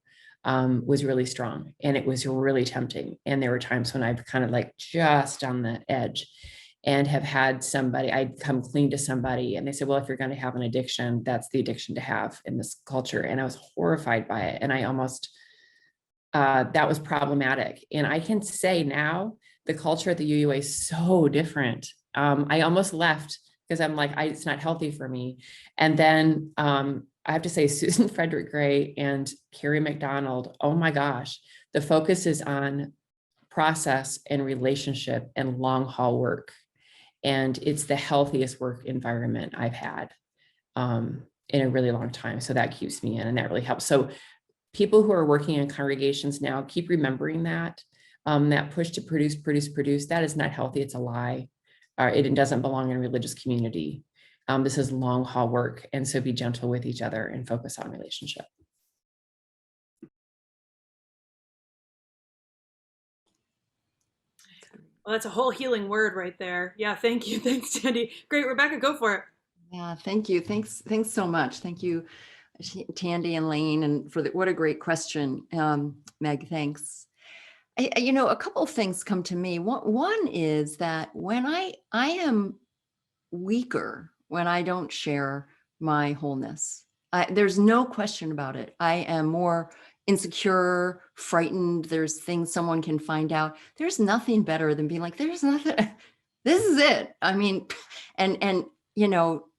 was really strong, and it was really tempting. And there were times when I've kind of like just on the edge and have had somebody, I'd come clean to somebody and they said, well, if you're going to have an addiction, that's the addiction to have in this culture. And I was horrified by it. And I almost, that was problematic. And I can say now the culture at the UUA is so different. I almost left because I'm like, it's not healthy for me. And then I have to say, Susan Frederick Gray and Carrie McDonald, oh my gosh, the focus is on process and relationship and long haul work. And it's the healthiest work environment I've had in a really long time. So that keeps me in, and that really helps. So people who are working in congregations now, keep remembering that, that push to produce, that is not healthy. It's a lie. It doesn't belong in a religious community. This is long haul work. And so be gentle with each other and focus on relationship. Well, that's a whole healing word right there. Yeah, thank you. Thanks, Tandy. Great, Rebecca, go for it. Yeah, thank you. Thanks so much. Thank you. Tandy and Lane, and for what a great question. Meg, thanks. A couple of things come to me. One is that when I am weaker, when I don't share my wholeness, there's no question about it. I am more insecure, frightened. There's things someone can find out. There's nothing better than being like, there's nothing, this is it. I mean, and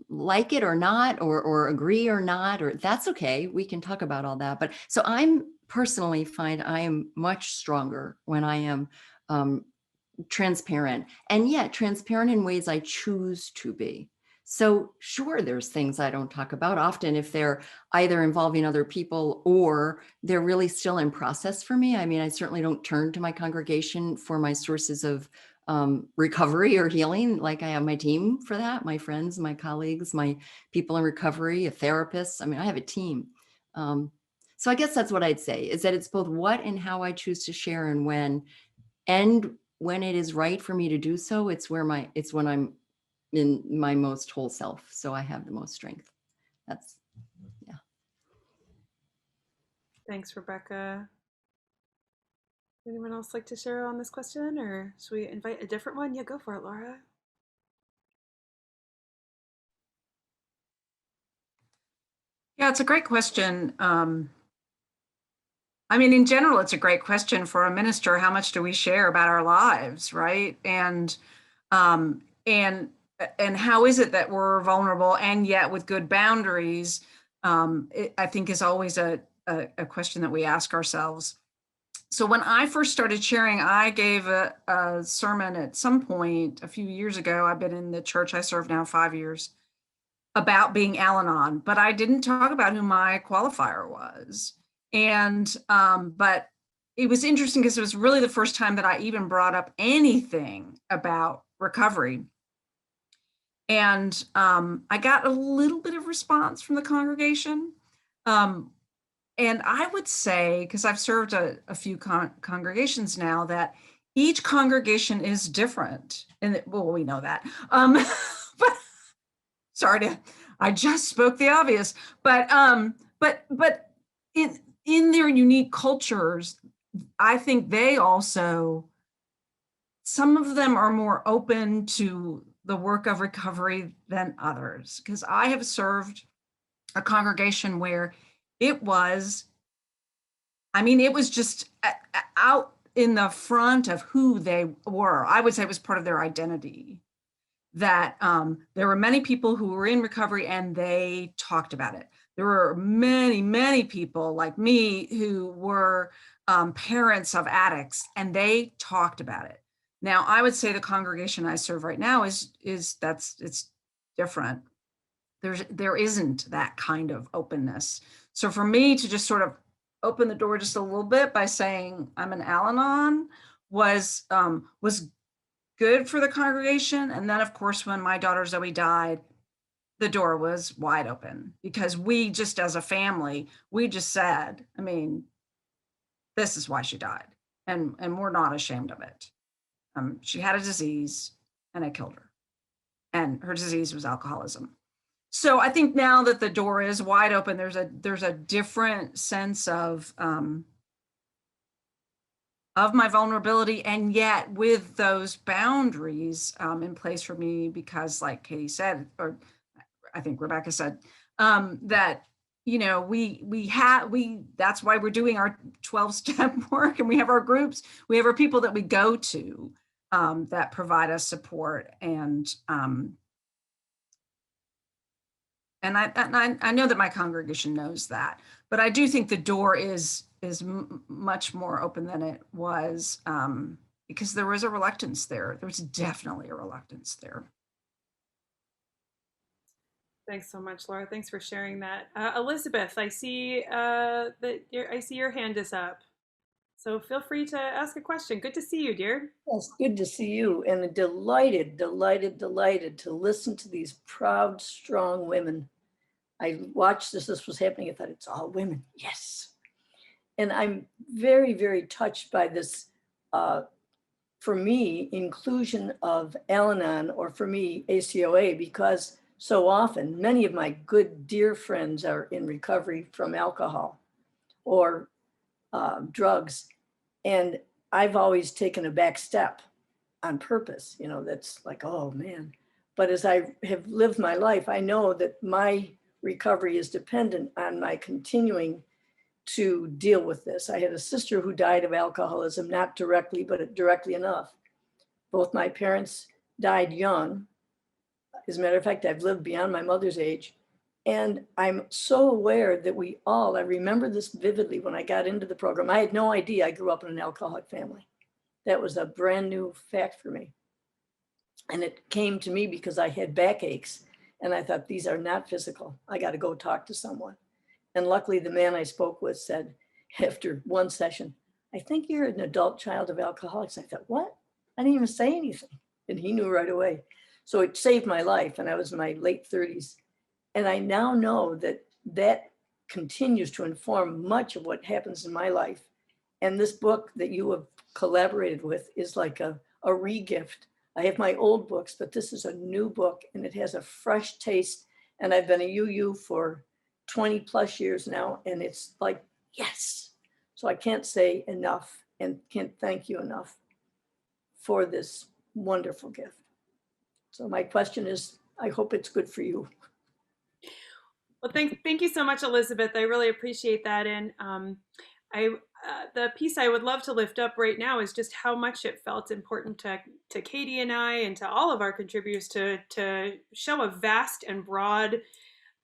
like it or not, or agree or not, or that's okay. We can talk about all that. But so I'm personally find I am much stronger when I am transparent, and yet transparent in ways I choose to be. So sure, there's things I don't talk about often if they're either involving other people or they're really still in process for me. I mean, I certainly don't turn to my congregation for my sources of recovery or healing. Like I have my team for that, my friends, my colleagues, my people in recovery, a therapist. I mean, I have a team. So I guess that's what I'd say, is that it's both what and how I choose to share, and when it is right for me to do so, it's when I'm in my most whole self. So I have the most strength. That's, yeah. Thanks, Rebecca. Anyone else like to share on this question, or should we invite a different one? Yeah, go for it, Laura. Yeah, it's a great question. I mean, in general, it's a great question for a minister. How much do we share about our lives, right? And how is it that we're vulnerable and yet with good boundaries? I think is always a question that we ask ourselves. So when I first started sharing, I gave a sermon at some point a few years ago. I've been in the church I serve now 5 years, about being Al-Anon, but I didn't talk about who my qualifier was. And, but it was interesting because it was really the first time that I even brought up anything about recovery. And I got a little bit of response from the congregation. And I would say, because I've served a few congregations now, that each congregation is different. And well, we know that. But sorry I just spoke the obvious, but in their unique cultures, I think they also, some of them are more open to the work of recovery than others. Because I have served a congregation where it was just out in the front of who they were. I would say it was part of their identity, that there were many people who were in recovery and they talked about it. There were many, many people like me who were parents of addicts, and they talked about it. Now, I would say the congregation I serve right now it's different. There isn't that kind of openness. So for me to just sort of open the door just a little bit by saying I'm an Al-Anon was good for the congregation. And then, of course, when my daughter Zoe died, the door was wide open, because we just, as a family, we just said, I mean, this is why she died. And we're not ashamed of it. She had a disease and it killed her. And her disease was alcoholism. So I think now that the door is wide open, there's a different sense of my vulnerability, and yet with those boundaries in place for me, because like Katie said, or I think Rebecca said, that, that's why we're doing our 12-step work, and we have our groups, we have our people that we go to that provide us support. And I know that my congregation knows that, but I do think the door is much more open than it was, because there was a reluctance there. There was definitely a reluctance there. Thanks so much, Laura. Thanks for sharing that. Elizabeth, I see your hand is up. So feel free to ask a question. Good to see you, dear. It's good to see you, and delighted to listen to these proud, strong women. I watched this was happening. I thought, it's all women. Yes. And I'm very, very touched by this, for me, inclusion of Al-Anon, or for me, ACOA, because so often. Many of my good, dear friends are in recovery from alcohol or drugs. And I've always taken a back step on purpose, you know, that's like, oh man. But as I have lived my life, I know that my recovery is dependent on my continuing to deal with this. I had a sister who died of alcoholism, not directly, but directly enough. Both my parents died young. As a matter of fact, I've lived beyond my mother's age. And I'm so aware that we all, I remember this vividly when I got into the program. I had no idea I grew up in an alcoholic family. That was a brand new fact for me. And it came to me because I had backaches. And I thought, these are not physical. I got to go talk to someone. And luckily, the man I spoke with said, after one session, I think you're an adult child of alcoholics. I thought, what? I didn't even say anything. And he knew right away. So it saved my life. And I was in my late 30s. And I now know that that continues to inform much of what happens in my life. And this book that you have collaborated with is like a re-gift. I have my old books, but this is a new book and it has a fresh taste. And I've been a UU for 20 plus years now. And it's like, yes. So I can't say enough and can't thank you enough for this wonderful gift. So my question is, I hope it's good for you. Well, thank you so much, Elizabeth. I really appreciate that. And the piece I would love to lift up right now is just how much it felt important to Katie and I and to all of our contributors to show a vast and broad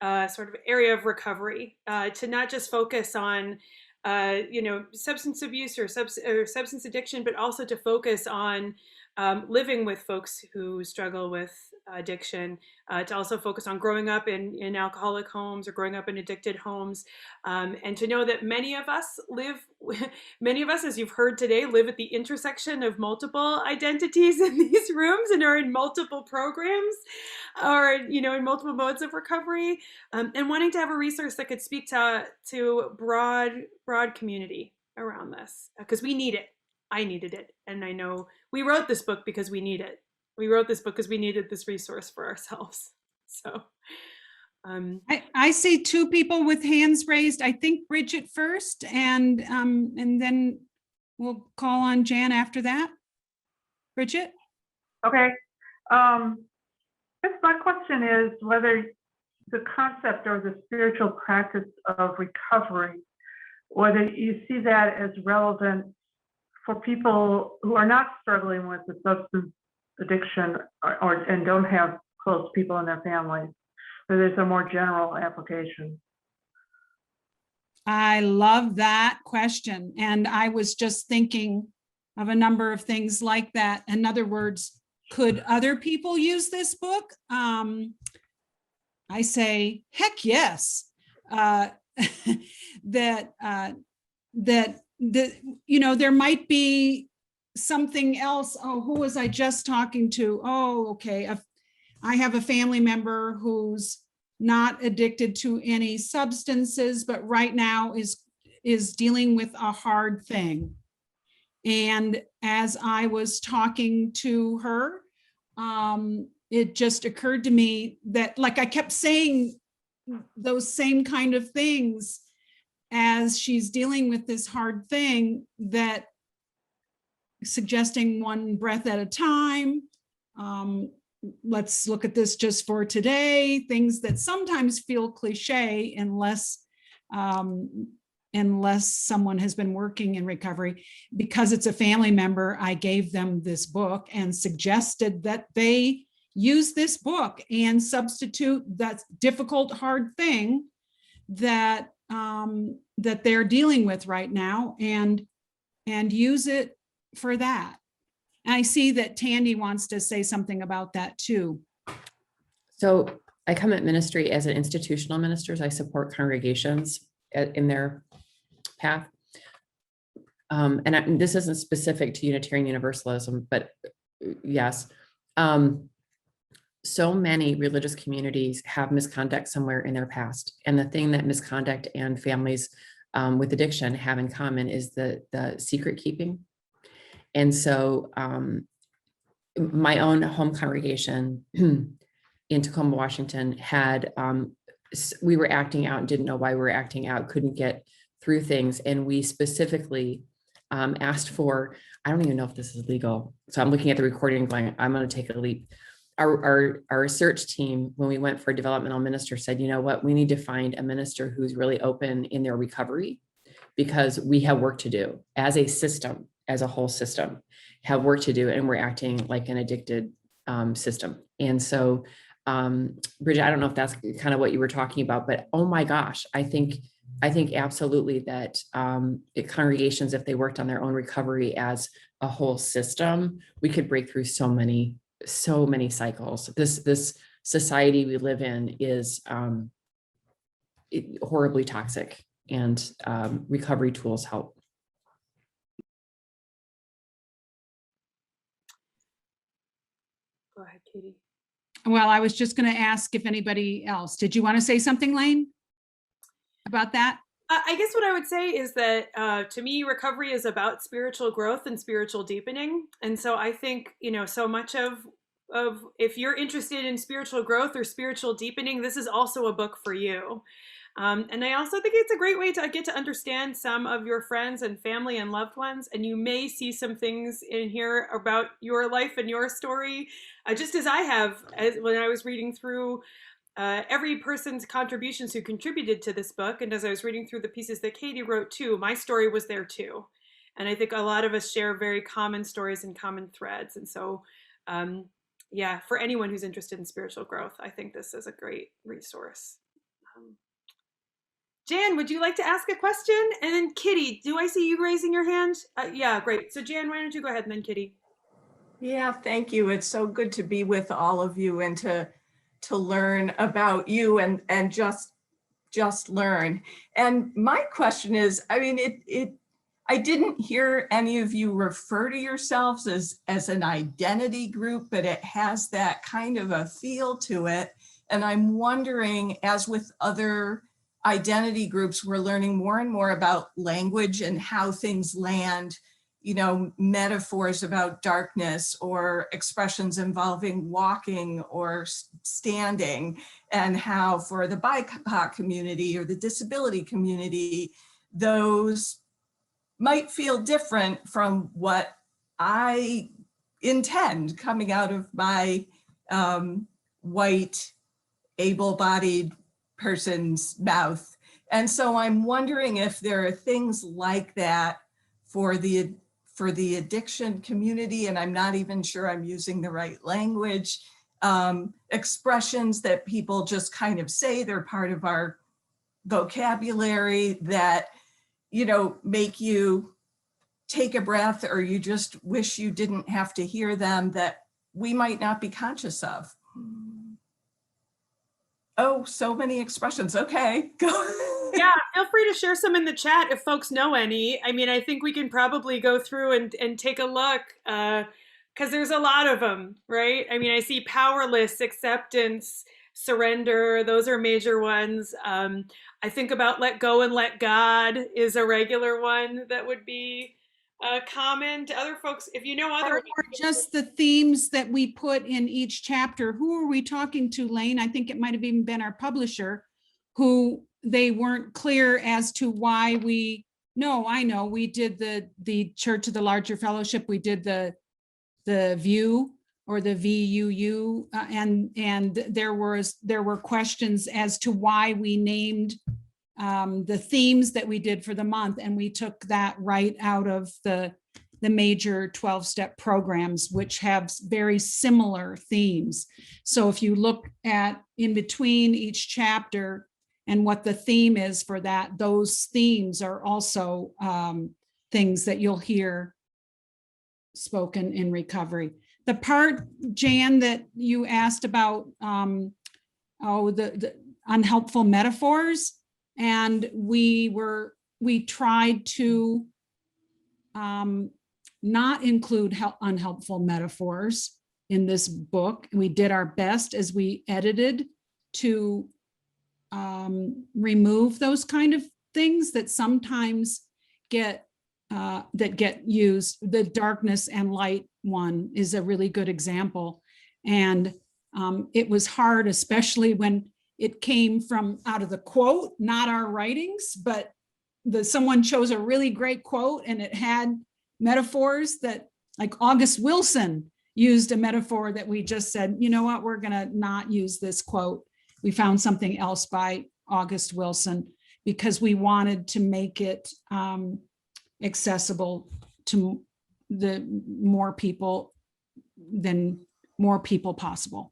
sort of area of recovery, to not just focus on substance abuse or substance addiction, but also to focus on living with folks who struggle with addiction, to also focus on growing up in alcoholic homes or growing up in addicted homes, and to know that many of us, as you've heard today, live at the intersection of multiple identities in these rooms and are in multiple programs or, in multiple modes of recovery, and wanting to have a resource that could speak to broad community around this, because we need it. I needed it. And I know we wrote this book because we need it. We wrote this book because we needed this resource for ourselves. So I see two people with hands raised. I think Bridget first, and then we'll call on Jan after that. Bridget? Okay. I guess my question is whether the concept or the spiritual practice of recovery, whether you see that as relevant for people who are not struggling with the substance addiction and don't have close people in their families, or there's a more general application. I love that question. And I was just thinking of a number of things like that. In other words, could other people use this book? I say, heck yes. There might be something else. Oh, who was I just talking to? Oh, okay. I have a family member who's not addicted to any substances, but right now is dealing with a hard thing. And as I was talking to her, it just occurred to me that, like, I kept saying those same kind of things as she's dealing with this hard thing, that suggesting one breath at a time, let's look at this just for today, things that sometimes feel cliche unless someone has been working in recovery. Because it's a family member, I gave them this book and suggested that they use this book and substitute that difficult, hard thing that they're dealing with right now, and use it for that. And I see that Tandy wants to say something about that too. So I come at ministry as an institutional minister. I support congregations in their path. And this isn't specific to Unitarian Universalism, but yes. So many religious communities have misconduct somewhere in their past. And the thing that misconduct and families with addiction have in common is the secret keeping. And so my own home congregation in Tacoma, Washington, had, we were acting out and didn't know why we were acting out, couldn't get through things. And we specifically asked for, I don't even know if this is legal. So I'm looking at the recording and going, I'm going to take a leap. Our search team, when we went for a developmental minister, said, you know what, we need to find a minister who's really open in their recovery, because we have work to do as a system, as a whole system, have work to do, and we're acting like an addicted system. And so, Bridget, I don't know if that's kind of what you were talking about, but oh my gosh, I think absolutely that congregations, if they worked on their own recovery as a whole system, we could break through so many cycles. This society we live in is horribly toxic, and recovery tools help. Go ahead, Katie. Well, I was just going to ask if anybody else, did you want to say something, Lane, about that? I guess what I would say is that to me, recovery is about spiritual growth and spiritual deepening. And so I think, so much of if you're interested in spiritual growth or spiritual deepening, this is also a book for you. And I also think it's a great way to get to understand some of your friends and family and loved ones. And you may see some things in here about your life and your story, just as I have when I was reading through every person's contributions who contributed to this book. And as I was reading through the pieces that Katie wrote too, my story was there too. And I think a lot of us share very common stories and common threads. And so, yeah, for anyone who's interested in spiritual growth, I think this is a great resource. Jan, would you like to ask a question? And then Kitty, do I see you raising your hand? Yeah, great. So Jan, why don't you go ahead, and then Kitty. Yeah, thank you. It's so good to be with all of you and to learn about you and just learn. And my question is, I mean, I didn't hear any of you refer to yourselves as an identity group, but it has that kind of a feel to it. And I'm wondering, as with other identity groups, we're learning more and more about language and how things land, metaphors about darkness or expressions involving walking or standing, and how for the BIPOC community or the disability community, those might feel different from what I intend coming out of my white, able-bodied person's mouth. And so I'm wondering if there are things like that for the addiction community, and I'm not even sure I'm using the right language, expressions that people just kind of say, they're part of our vocabulary that, make you take a breath, or you just wish you didn't have to hear them, that we might not be conscious of. Oh, so many expressions. Okay, go. Yeah, feel free to share some in the chat if folks know any. I mean, I think we can probably go through and take a look, because there's a lot of them, right? I mean, I see powerless, acceptance, surrender. Those are major ones. I think about let go and let God is a regular one that would be common to other folks. If you know other, or just the themes that we put in each chapter. Who are we talking to, Lane? I think it might have even been our publisher, who they weren't clear as to why we. No, I know we did the Church of the Larger Fellowship. We did the View or the VUU, and there were questions as to why we named the themes that we did for the month, and we took that right out of the major 12-step programs, which have very similar themes. So if you look at in between each chapter and what the theme is for that, those themes are also things that you'll hear spoken in recovery. The part, Jan, that you asked about, the unhelpful metaphors, and we tried to not include unhelpful metaphors in this book. We did our best as we edited to remove those kind of things that sometimes get used. The darkness and light one is a really good example. And It was hard, especially when it came from out of the quote, not our writings, but someone chose a really great quote and it had metaphors that, like August Wilson used a metaphor that we just said, you know what, we're gonna not use this quote. We found something else by August Wilson because we wanted to make it accessible to the more people possible.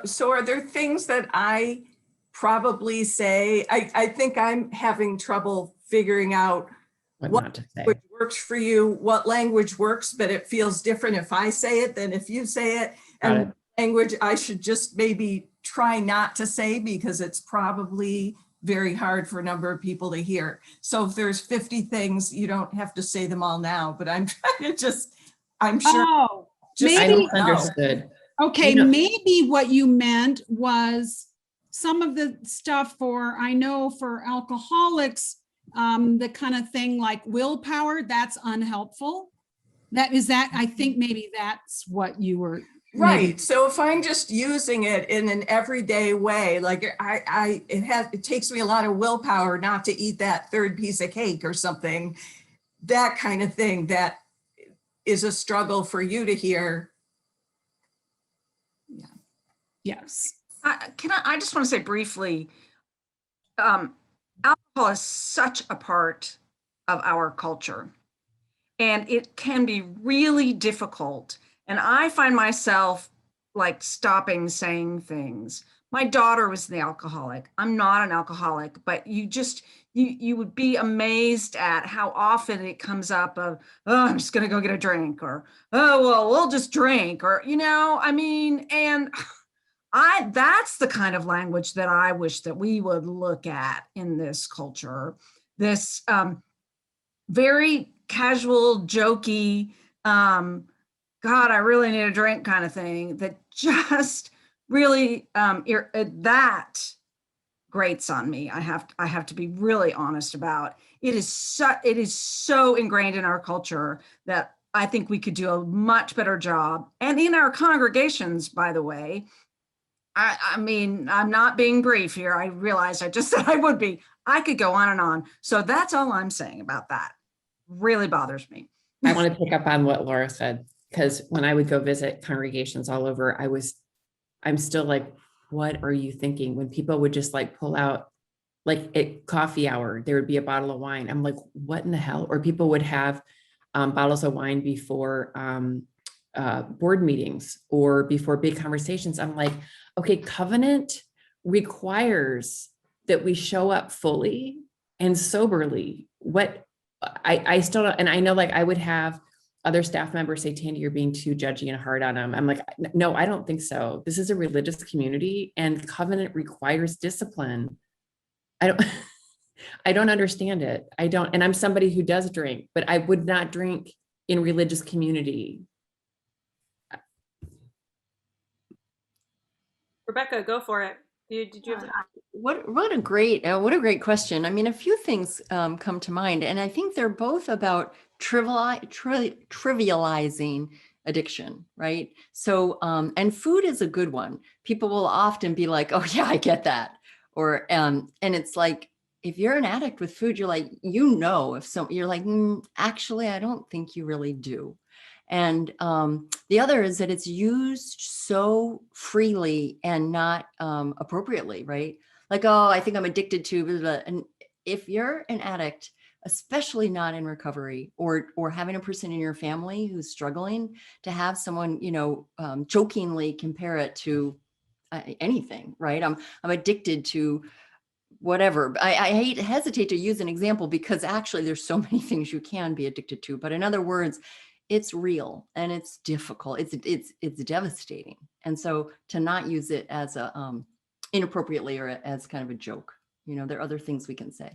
So are there things that I probably say? I think I'm having trouble figuring out What not to say. language works for you, what language works, but it feels different if I say it than if you say it. And language I should just maybe try not to say because it's probably very hard for a number of people to hear. So if there's 50 things, you don't have to say them all now, but I'm trying to I'm sure. Oh, just I maybe. misunderstood. Okay, You know- maybe what you meant was some of the stuff I know for alcoholics, the kind of thing like willpower, that's unhelpful. I think maybe that's what you were. Right. maybe- So if I'm just using it in an everyday way, like it takes me a lot of willpower not to eat that third piece of cake or something, that kind of thing, that is a struggle for you to hear. Yes. I just want to say briefly, alcohol is such a part of our culture, and it can be really difficult. And I find myself like stopping saying things. My daughter was the alcoholic. I'm not an alcoholic, but you would be amazed at how often it comes up of, oh, I'm just going to go get a drink, or, oh, well, we'll just drink, or, and that's the kind of language that I wish that we would look at in this culture. This very casual, jokey, God, I really need a drink kind of thing that just really, that grates on me. I have to be really honest about. It is so ingrained in our culture that I think we could do a much better job. And in our congregations, by the way, I mean, I'm not being brief here. I realized I just said I would be. I could go on and on. So that's all I'm saying about that. Really bothers me. I want to pick up on what Laura said, because when I would go visit congregations all over, I'm still like, what are you thinking? When people would just like pull out, like at coffee hour, there would be a bottle of wine. I'm like, what in the hell? Or people would have bottles of wine before board meetings or before big conversations. I'm like, okay, covenant requires that we show up fully and soberly. What I still don't, and I know like I would have other staff members say, Tandy, you're being too judgy and hard on them. I'm like, no, I don't think so. This is a religious community and covenant requires discipline. I don't understand it. And I'm somebody who does drink, but I would not drink in religious community. Rebecca, go for it. Did you have What a great question. I mean, a few things come to mind, and I think they're both about trivializing addiction, right? So, and food is a good one. People will often be like, "Oh yeah, I get that," or and it's like, if you're an addict with food, you're like, you're like, actually, I don't think you really do. And the other is that it's used so freely and not appropriately, right? Like, oh, I think I'm addicted to blah, blah. And if you're an addict, especially not in recovery, or having a person in your family who's struggling, to have someone, jokingly compare it to anything, right? I'm addicted to whatever. I hesitate to use an example because actually there's so many things you can be addicted to. But in other words, it's real and it's difficult. It's devastating. And so to not use it as a inappropriately or as kind of a joke, there are other things we can say.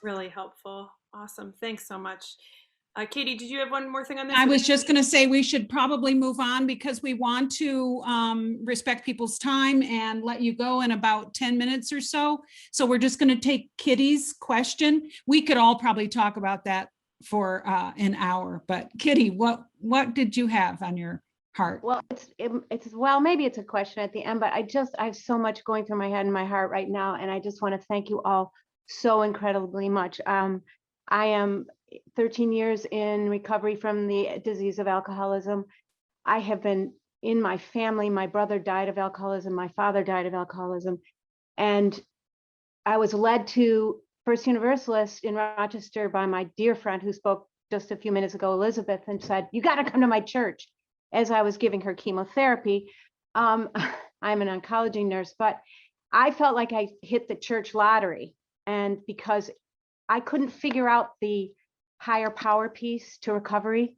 really helpful? Awesome. Thanks so much. Katie, did you have one more thing on this? I was just going to say we should probably move on because we want to respect people's time and let you go in about 10 minutes or so. So we're just going to take Kitty's question. We could all probably talk about that for an hour, but Kitty, what did you have on your heart? Well, well, maybe it's a question at the end, but I have so much going through my head and my heart right now. And I just want to thank you all so incredibly much. I am 13 years in recovery from the disease of alcoholism. I have been in my family. My brother died of alcoholism. My father died of alcoholism. And I was led to First Universalist in Rochester by my dear friend who spoke just a few minutes ago, Elizabeth, and said, "You got to come to my church," as I was giving her chemotherapy. I'm an oncology nurse, but I felt like I hit the church lottery. And because I couldn't figure out the higher power piece to recovery,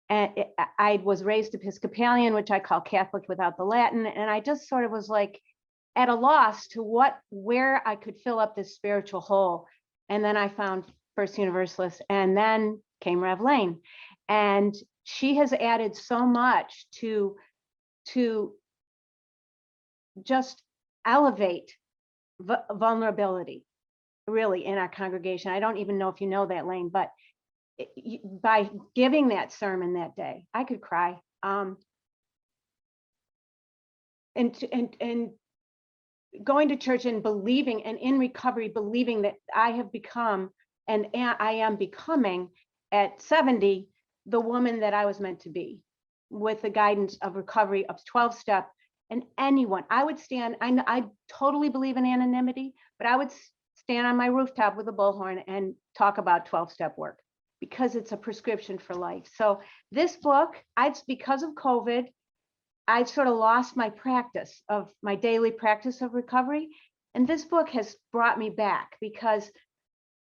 and I was raised Episcopalian, which I call Catholic without the Latin. And I just sort of was like at a loss to where I could fill up this spiritual hole. And then I found First Universalist, and then came Rev Lane. And she has added so much to just elevate vulnerability, really, in our congregation. I don't even know if you know that, Lane, but by giving that sermon that day, I could cry. And going to church and believing, and in recovery, believing that I have become, and I am becoming at 70, the woman that I was meant to be, with the guidance of recovery, of 12-step, and anyone. I would stand, I totally believe in anonymity, but I would stand on my rooftop with a bullhorn and talk about 12-step work, because it's a prescription for life. So this book, because of COVID, I sort of lost my practice of my daily practice of recovery. And this book has brought me back, because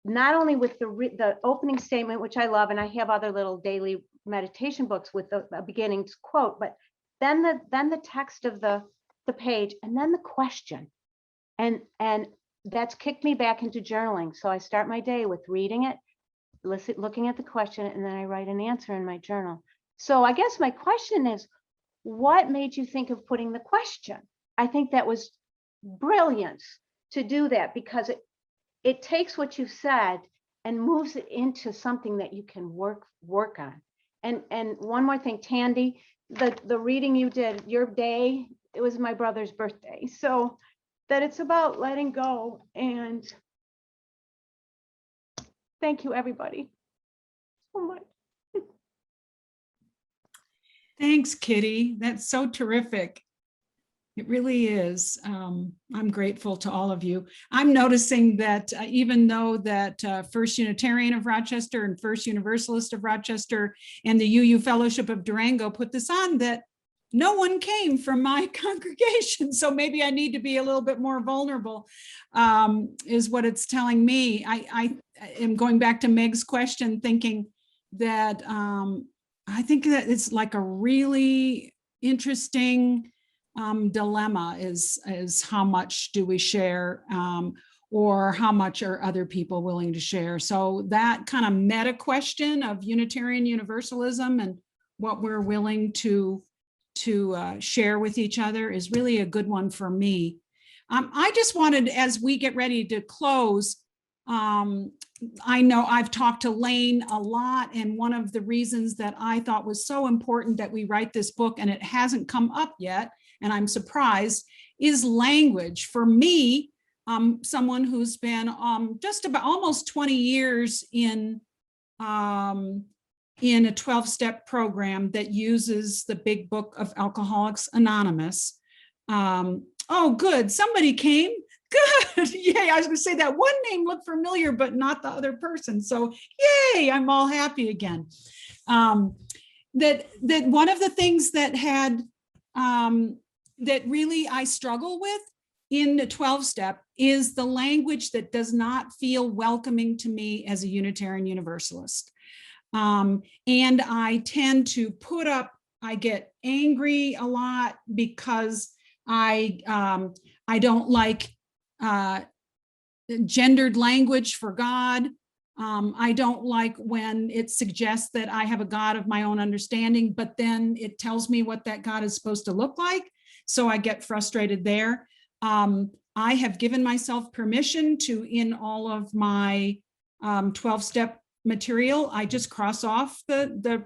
not only with the opening statement, which I love, and I have other little daily meditation books with the beginning quote, but then the text of the page, and then the question. And that's kicked me back into journaling. So I start my day with reading it, looking at the question, and then I write an answer in my journal. So I guess my question is, what made you think of putting the question? I think that was brilliant to do that, because it takes what you said and moves it into something that you can work on. And one more thing, Tandy, the reading you did, your day, it was my brother's birthday. So that it's about letting go. And thank you, everybody, so much. Thanks, Kitty. That's so terrific. It really is. I'm grateful to all of you. I'm noticing that even though that First Unitarian of Rochester and First Universalist of Rochester and the UU Fellowship of Durango put this on, that no one came from my congregation. So maybe I need to be a little bit more vulnerable, is what it's telling me. I am going back to Meg's question, thinking that I think that it's like a really interesting dilemma is how much do we share, or how much are other people willing to share? So that kind of meta question of Unitarian Universalism and what we're willing to share with each other is really a good one for me. I just wanted, as we get ready to close, I know I've talked to Lane a lot, and one of the reasons that I thought was so important that we write this book, and it hasn't come up yet, and I'm surprised, is language. For me, someone who's been just about almost 20 years in a 12-step program that uses the big book of Alcoholics Anonymous. Oh, good, somebody came. Good, yay, I was gonna say that one name looked familiar, but not the other person. So yay, I'm all happy again. That one of the things that had, that really I struggle with in the 12-step is the language that does not feel welcoming to me as a Unitarian Universalist. And I tend to put up, I get angry a lot because I don't like gendered language for God. I don't like when it suggests that I have a God of my own understanding, but then it tells me what that God is supposed to look like. So I get frustrated there. I have given myself permission to, in all of my 12-step material, I just cross off the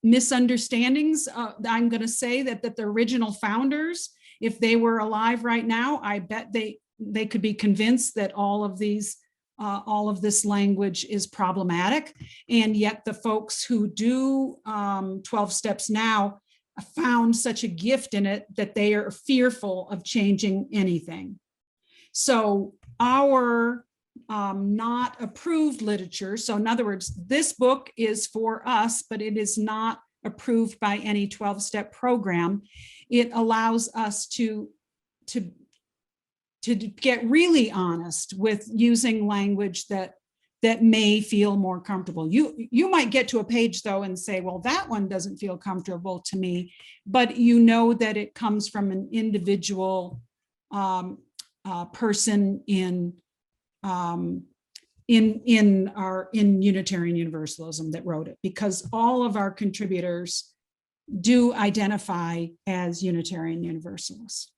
misunderstandings. I'm going to say that the original founders, if they were alive right now, I bet they could be convinced that all of this language is problematic. And yet the folks who do 12 steps now found such a gift in it that they are fearful of changing anything. So our not approved literature, so in other words, this book is for us, but it is not approved by any 12-step program. It allows us to get really honest with using language that may feel more comfortable. You might get to a page though and say, well, that one doesn't feel comfortable to me, but you know that it comes from an individual person in Unitarian Universalism that wrote it, because all of our contributors do identify as Unitarian Universalists.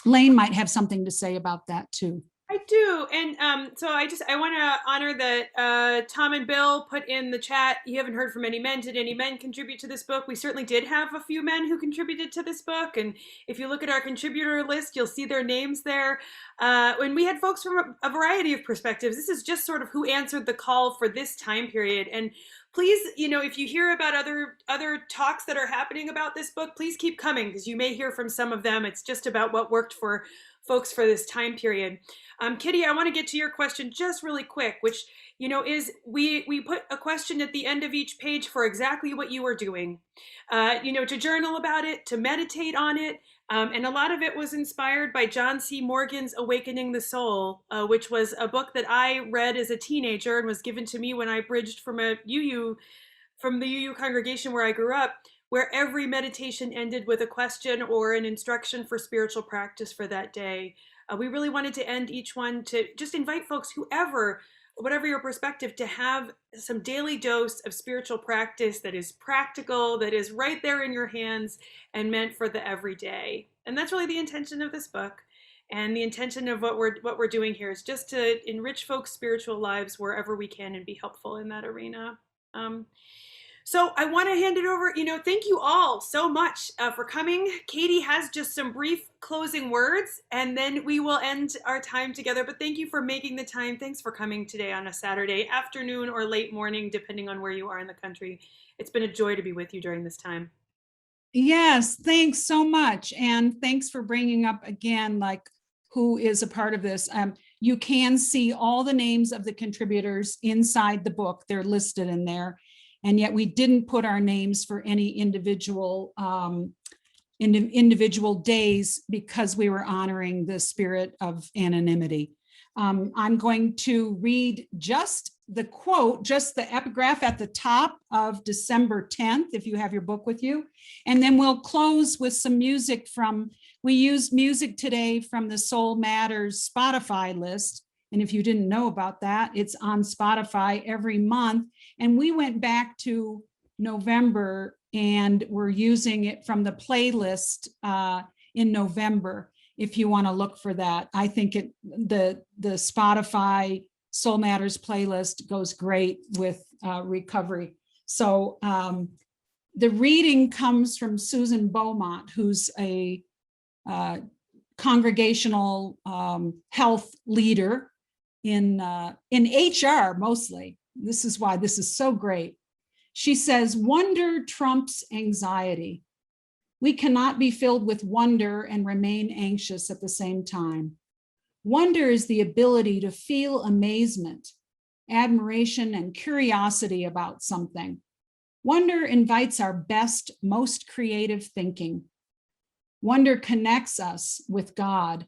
Lane might have something to say about that too. I do. And so I want to honor that Tom and Bill put in the chat, you haven't heard from any men. Did any men contribute to this book? We certainly did have a few men who contributed to this book. And if you look at our contributor list, you'll see their names there. When we had folks from a variety of perspectives, this is just sort of who answered the call for this time period. And please, if you hear about other talks that are happening about this book, please keep coming, because you may hear from some of them. It's just about what worked for folks for this time period. Kitty, I want to get to your question just really quick, which, is we put a question at the end of each page for exactly what you were doing, to journal about it, to meditate on it. And a lot of it was inspired by John C. Morgan's Awakening the Soul, which was a book that I read as a teenager and was given to me when I bridged from the UU congregation where I grew up, where every meditation ended with a question or an instruction for spiritual practice for that day. We really wanted to end each one to just invite folks, whatever your perspective, to have some daily dose of spiritual practice that is practical, that is right there in your hands and meant for the everyday. And that's really the intention of this book. And the intention of what we're doing here is just to enrich folks' spiritual lives wherever we can and be helpful in that arena. So I want to hand it over. Thank you all so much for coming. Katie has just some brief closing words, and then we will end our time together. But thank you for making the time. Thanks for coming today on a Saturday afternoon or late morning, depending on where you are in the country. It's been a joy to be with you during this time. Yes, thanks so much. And thanks for bringing up again, who is a part of this. You can see all the names of the contributors inside the book. They're listed in there. And yet we didn't put our names for any individual days because we were honoring the spirit of anonymity. I'm going to read just the quote, just the epigraph at the top of December 10th, if you have your book with you. And then we'll close with some music we used music today from the Soul Matters Spotify list. And if you didn't know about that, it's on Spotify every month. And we went back to November and we're using it from the playlist in November, if you want to look for that. I think the Spotify Soul Matters playlist goes great with recovery. So the reading comes from Susan Beaumont, who's a congregational health leader in HR mostly. This is why this is so great. She says, wonder trumps anxiety. We cannot be filled with wonder and remain anxious at the same time. Wonder is the ability to feel amazement, admiration, and curiosity about something. Wonder invites our best, most creative thinking. Wonder connects us with God.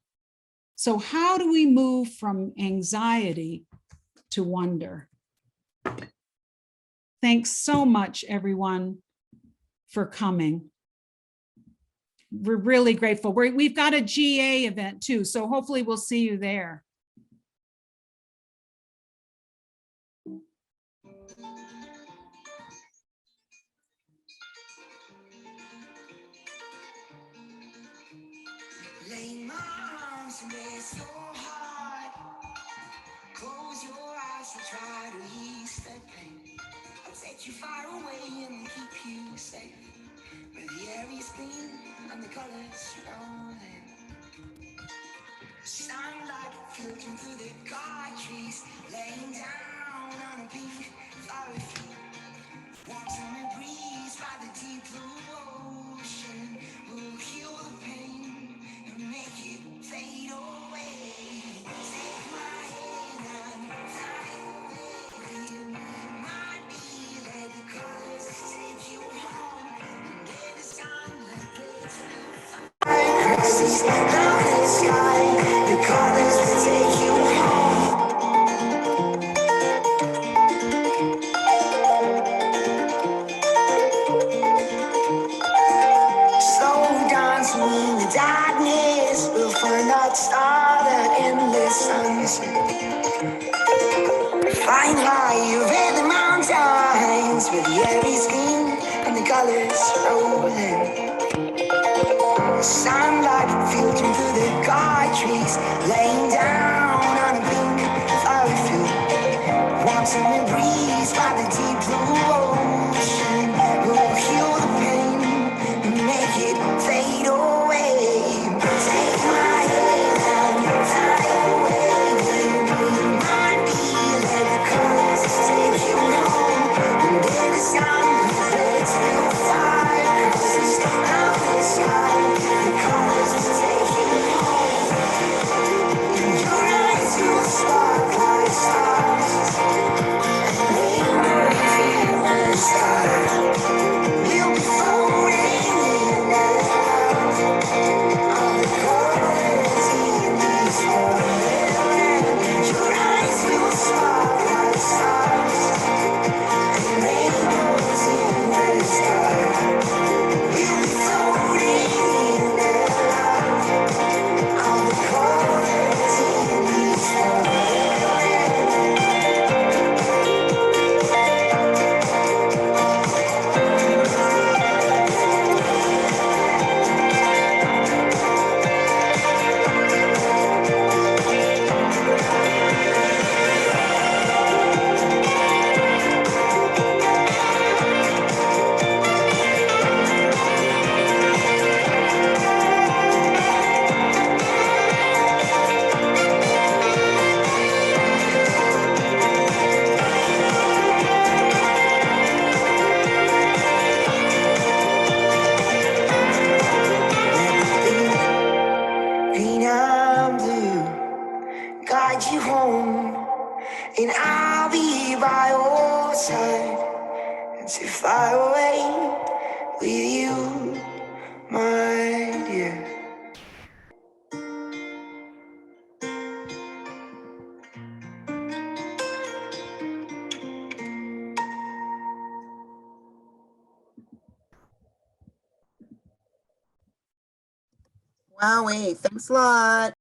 So how do we move from anxiety to wonder? Thanks so much, everyone, for coming. We're really grateful. We've got a GA event too, so hopefully we'll see you there. Lay my arms against your heart. Close your eyes and try to ease the pain. I'll take you far away and colors rolling. Sunlight filtering through the guard trees, laying down on a pink flowery field. Watching the breeze by the deep blue ocean will heal the pain and make it fade away. Take my hand and fly away. Remind me that the colors take you home. And then the sunlight breaks through across the starless sky. The colors will take you home. Slow dancing in the darkness, we'll find out star that endless sunset. Flying high over the mountains with the airy skin and the colors rolling. Sunlight filtering through the guard trees, laying down on a pink flowery field. Watching the breeze by the deep blue ocean will heal the pain and make it fade away. Take my hand and fly away. Remind me that the colors take you home. And then the sun breaks through fire. 'Cause it's out the sky. The colors will take you home. And your eyes will spark like stars. We'll be floating in the clouds. All the colors in this wonderland. Your eyes will spark like stars and rainbows in the sky. We'll be floating in the clouds. All the colors in this wonderland. Green and blue, guide you home, and I'll be by your side to fly away with you, my dear. Wowee, thanks a lot.